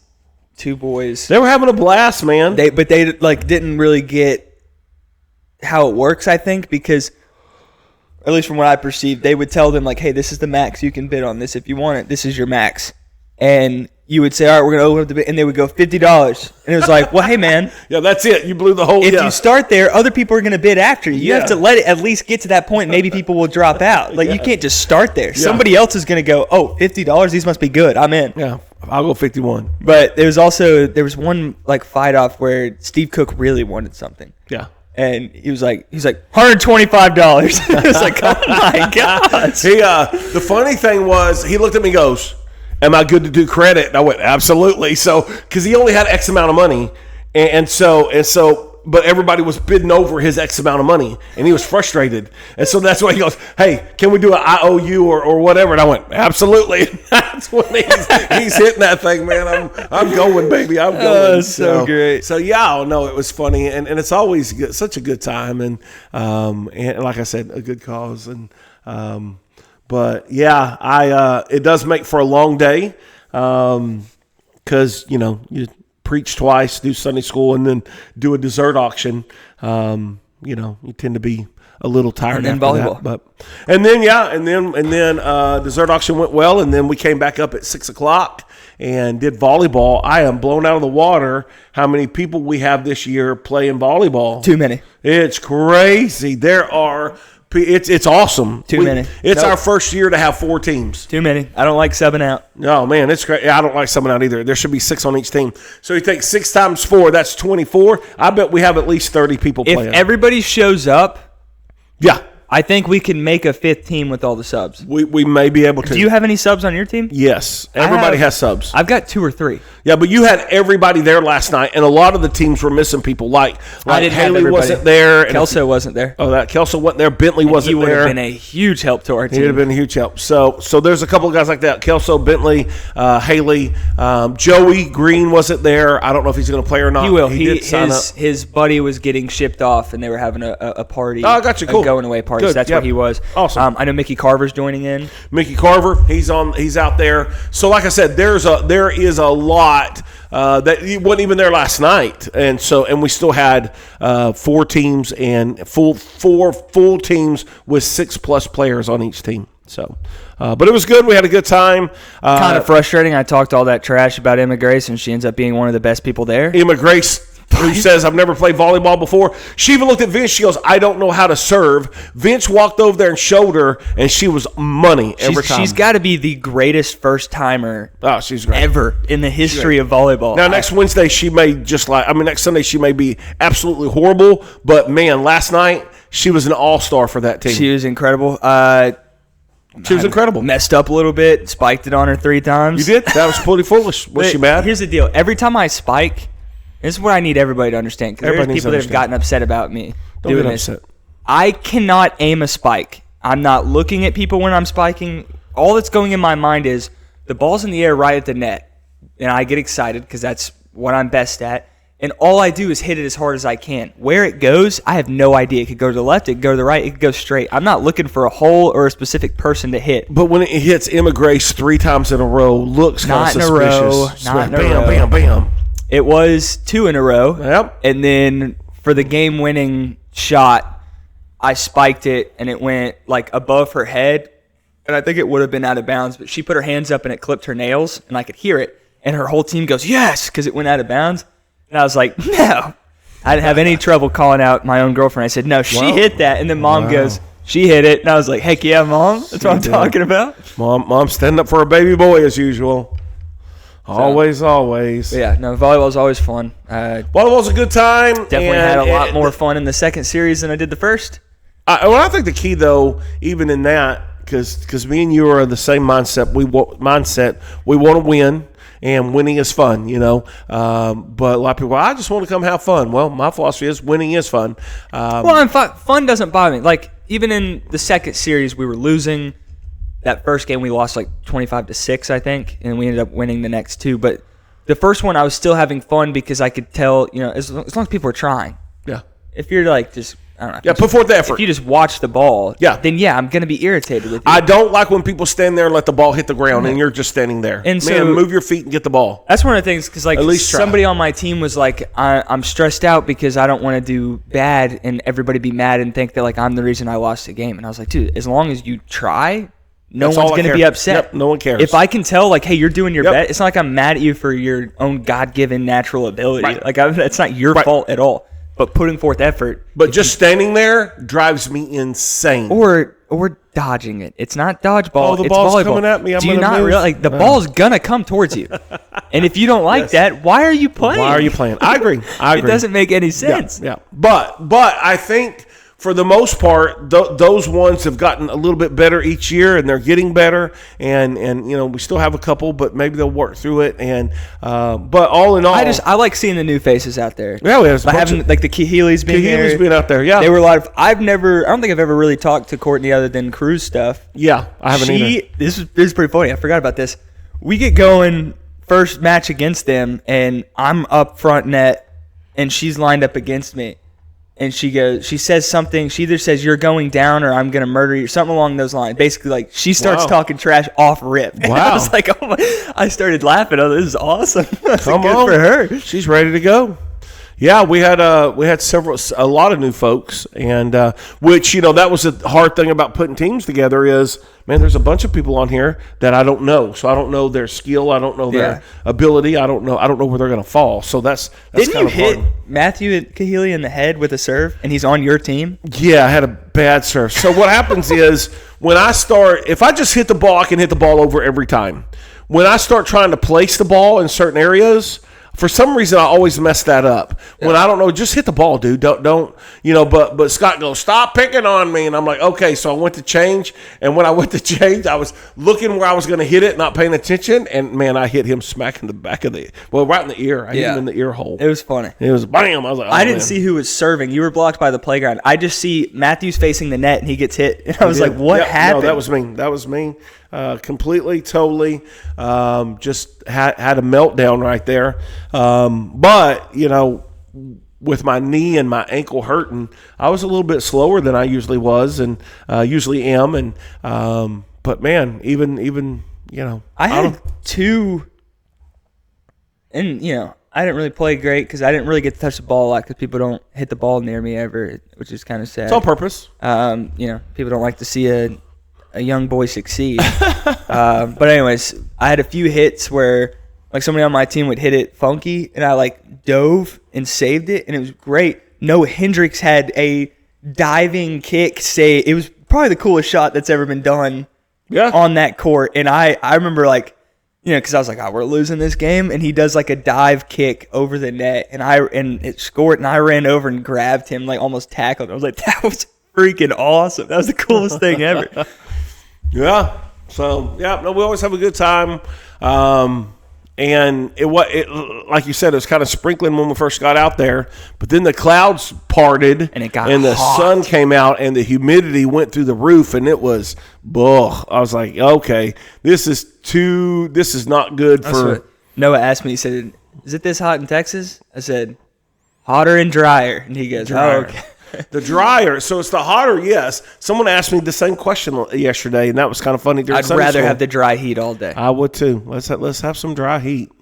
two boys, they were having a blast, man. They didn't really get how it works, I think, because at least from what I perceived, they would tell them like, hey, this is the max you can bid on this. If you want it, this is your max. And you would say, all right, we're going to open up the bid. And they would go $50. And it was like, well, hey, man. Yeah, that's it. You blew the whole. If you start there, other people are going to bid after you. You have to let it at least get to that point. Maybe people will drop out. Like, you can't just start there. Yeah. Somebody else is going to go, oh, $50? These must be good. I'm in. Yeah, I'll go 51. But there was one like fight off where Steve Cook really wanted something. Yeah. And he was like $125. I was like, oh my gosh. The funny thing was, he looked at me and goes, am I good to do credit? And I went, absolutely. So, because he only had X amount of money. And so, but everybody was bidding over his X amount of money, and he was frustrated. And so that's why he goes, hey, can we do an IOU or whatever? And I went, absolutely. That's when he's hitting that thing, man. I'm going, baby. I'm going. So great. So, yeah, it was funny. And it's always such a good time. And like I said, a good cause. And but, yeah, it does make for a long day because, you preach twice, do Sunday school, and then do a dessert auction. You tend to be a little tired after volleyball. That. And then dessert auction went well, and then we came back up at 6:00 and did volleyball. I am blown out of the water how many people we have this year playing volleyball. Too many. It's crazy. There are. It's awesome. Too many. It's our first year to have 4 teams. Too many. I don't like subbing out. Oh, man, it's great. I don't like subbing out either. There should be 6 on each team. So you take 6 times 4, that's 24. I bet we have at least 30 people playing. If everybody shows up, yeah, I think we can make a 5th team with all the subs. We may be able to. Do you have any subs on your team? Yes. Everybody has subs. I've got 2 or 3. Yeah, but you had everybody there last night, and a lot of the teams were missing people. Like Haley wasn't there. Kelso wasn't there. Oh, that Kelso wasn't there. Bentley wasn't there. He would have been a huge help to our team. He would have been a huge help. So there's a couple of guys like that. Kelso, Bentley, Haley, Joey Green wasn't there. I don't know if he's going to play or not. He will. He did sign up. His buddy was getting shipped off, and they were having a party. Oh, I got you. Cool. A going away party. Good. So that's where he was. Awesome. I know Mickey Carver's joining in. Mickey Carver, he's out there. So like I said, there is a lot that he wasn't even there last night, and we still had 4 teams and four full teams with 6+ players on each team. So, but it was good. We had a good time. Kind of frustrating. I talked all that trash about Emma Grace, and she ends up being one of the best people there. Emma Grace, who says, I've never played volleyball before. She even looked at Vince. She goes, I don't know how to serve. Vince walked over there and showed her, and she was money every time. She's got to be the greatest first-timer she's great. Ever in the history of volleyball. Now, next Wednesday, next Sunday, she may be absolutely horrible. But, man, last night, she was an all-star for that team. She was incredible. She was incredible. Messed up a little bit. Spiked it on her 3 times. You did? That was pretty foolish. Was she mad? Here's the deal. Every time I spike, this is what I need everybody to understand, because there's people that have gotten upset about me doing this. I cannot aim a spike. I'm not looking at people when I'm spiking. All that's going in my mind is the ball's in the air right at the net, and I get excited because that's what I'm best at, and all I do is hit it as hard as I can. Where it goes, I have no idea. It could go to the left, it could go to the right, it could go straight. I'm not looking for a hole or a specific person to hit. But when it hits Emma Grace 3 times in a row, looks kind of suspicious. Not in a row. Bam, bam, bam. It was 2 in a row. Yep. And then for the game-winning shot, I spiked it, and it went like above her head. And I think it would have been out of bounds, but she put her hands up, and it clipped her nails, and I could hear it. And her whole team goes, yes, because it went out of bounds. And I was like, no, I didn't have any trouble calling out my own girlfriend. I said, no, she hit that. And then Mom goes, she hit it. And I was like, heck yeah, Mom. That's what I'm talking about. Mom's standing up for her baby boy as usual. Always. Yeah, no, volleyball's always fun. Volleyball's a good time. Definitely had a lot more fun in the second series than I did the first. I think the key, though, even in that, because me and you are the same mindset. We want to win, and winning is fun, But a lot of people, I just want to come have fun. Well, my philosophy is winning is fun. Fun doesn't bother me. Like, even in the second series, we were losing. That first game, we lost like 25-6, I think, and we ended up winning the next two. But the first one, I was still having fun because I could tell, as long as people are trying. Yeah. If you're like just, I don't know. Yeah, put forth the effort. If you just watch the ball, then I'm going to be irritated with you. I don't like when people stand there and let the ball hit the ground and you're just standing there. And so, move your feet and get the ball. That's one of the things, because like somebody on my team was like, I'm stressed out because I don't want to do bad and everybody be mad and think that like I'm the reason I lost the game. And I was like, dude, as long as you try, no one's going to be upset. Yep, no one cares. If I can tell, like, hey, you're doing your best, it's not like I'm mad at you for your own God-given natural ability. Right. Like, that's not your fault at all. But putting forth effort. But just standing there drives me insane. Or dodging it. It's not dodgeball. The it's ball's volleyball. Coming at me. Do you not realize, like, the ball's going to come towards you. And if you don't like that, why are you playing? I agree. It doesn't make any sense. Yeah. But I think, for the most part, those ones have gotten a little bit better each year, and they're getting better. And we still have a couple, but maybe they'll work through it. And but all in all, I like seeing the new faces out there. Yeah, we have like the Kehealy's being out there. Yeah, they were a lot of. I don't think I've ever really talked to Courtney other than Cruz stuff. Yeah, I haven't either. This is pretty funny. I forgot about this. We get going first match against them, and I'm up front net, and she's lined up against me. And she says something. She either says, you're going down or I'm going to murder you, something along those lines. Basically, like, she starts talking trash off rip. Wow. And I was like, oh my, I started laughing. Oh, this is awesome. Good for her. She's ready to go. Yeah, we had a lot of new folks, and which that was a hard thing about putting teams together is, man, there's a bunch of people on here that I don't know, so I don't know their skill, I don't know their ability, I don't know where they're going to fall. So that's Didn't kind of hit fun. Matthew Kehealy in the head with a serve, and he's on your team? Yeah, I had a bad serve. So what happens is when I start, if I just hit the ball, I can hit the ball over every time. When I start trying to place the ball in certain areas, for some reason, I always mess that up. When I don't know, just hit the ball, dude. Don't. But Scott goes, stop picking on me. And I'm like, okay. So I went to change. And when I went to change, I was looking where I was going to hit it, not paying attention. And, man, I hit him smack in the back of right in the ear. I hit him in the ear hole. It was funny. It was bam. I was like, I didn't see who was serving. You were blocked by the playground. I just see Matthews facing the net, and he gets hit. And I was like, what happened? No, that was me. Completely, totally, just had a meltdown right there. But with my knee and my ankle hurting, I was a little bit slower than I usually was, and usually am. And but man, even I had two, and I didn't really play great because I didn't really get to touch the ball a lot because people don't hit the ball near me ever, which is kind of sad. It's on purpose. People don't like to see a young boy succeed. But anyways, I had a few hits where like somebody on my team would hit it funky, and I like dove and saved it, and it was great. Noah Hendricks had a diving kick save. It was probably the coolest shot that's ever been done on that court. And I remember like, because I was like, we're losing this game, and he does like a dive kick over the net, and it scored, and I ran over and grabbed him, like almost tackled him. I was like, that was freaking awesome. That was the coolest thing ever. Yeah. So, we always have a good time. And it like you said, it was kind of sprinkling when we first got out there, but then the clouds parted and it got and the sun came out and the humidity went through the roof, and it was, I was like, okay, this is not good for. Noah asked me, he said, is it this hot in Texas? I said, hotter and drier. And he goes, drier. Oh, okay. The drier, so it's the hotter, yes. Someone asked me the same question yesterday, and that was kind of funny. I'd rather have the dry heat all day. I would too. Let's have some dry heat.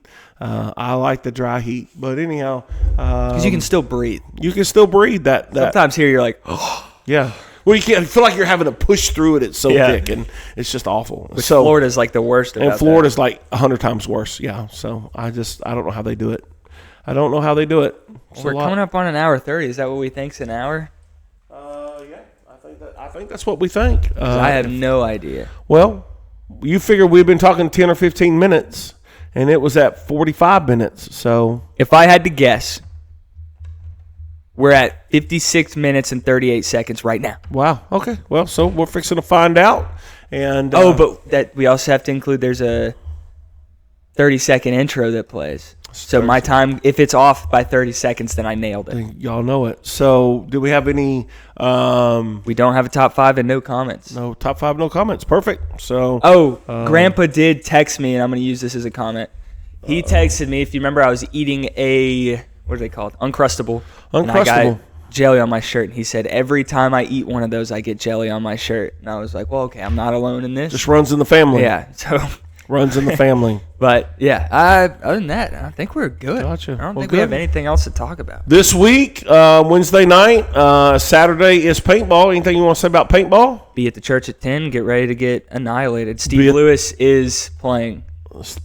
I like the dry heat, but anyhow, because you can still breathe. You can still breathe. That sometimes here you're like, oh yeah. Well, you can't feel like you're having to push through it. It's so thick, and it's just awful. Florida's like the worst. And Florida's like 100 times worse. Yeah. So I don't know how they do it. I don't know how they do it. We're coming up on an hour 30. Is that what we think's an hour? Yeah, I think that's what we think. I have no idea. Well, you figure we've been talking 10 or 15 minutes, and it was at 45 minutes. So if I had to guess, we're at 56 minutes and 38 seconds right now. Wow. Okay. Well, so we're fixing to find out. And but that we also have to include there's a 30-second intro that plays. So my time, if it's off by 30 seconds, then I nailed it. Y'all know it. So do we have any? We don't have a top 5 and no comments. No top 5, no comments. Perfect. So Grandpa did text me, and I'm going to use this as a comment. He texted me. If you remember, I was eating a, what are they called? Uncrustable. And I got jelly on my shirt. And he said, every time I eat one of those, I get jelly on my shirt. And I was like, well, okay, I'm not alone in this. Just runs in the family. Yeah. So runs in the family. But yeah, other than that, I think we're good. Gotcha. I don't think we have anything else to talk about. This week, Wednesday night, Saturday is paintball. Anything you want to say about paintball? Be at the church at 10. Get ready to get annihilated. Steve Lewis is playing. He's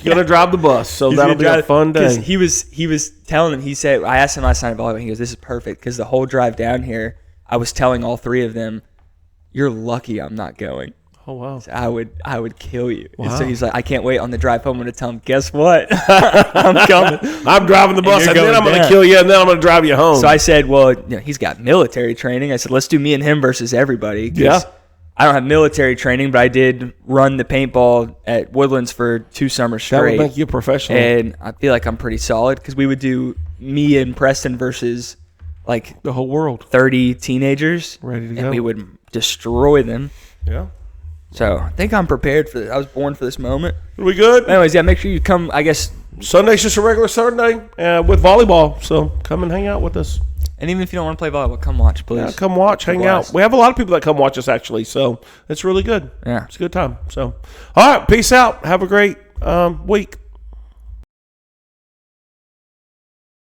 going to drive the bus. So that'll be a fun day. He was telling him, he said, I asked him last night about it, and he goes, this is perfect, because the whole drive down here, I was telling all 3 of them, you're lucky I'm not going. Oh, wow. So I would kill you. Wow. And so he's like, I can't wait on the drive home. I'm going to tell him, guess what? I'm coming. I'm driving the bus, and then I'm going to kill you, and then I'm going to drive you home. So I said, well, he's got military training. I said, let's do me and him versus everybody. Yeah. I don't have military training, but I did run the paintball at Woodlands for 2 summers straight. That would make you a professional. And I feel like I'm pretty solid, because we would do me and Preston versus like the whole world, 30 teenagers. Ready to go. And we would destroy them. Yeah. So I think I'm prepared for this. I was born for this moment. Are we good? Anyways, yeah, make sure you come, I guess. Sunday's just a regular Sunday with volleyball, so come and hang out with us. And even if you don't want to play volleyball, come watch, please. Yeah, come watch, hang out. We have a lot of people that come watch us, actually, so it's really good. Yeah. It's a good time. So, all right, peace out. Have a great week.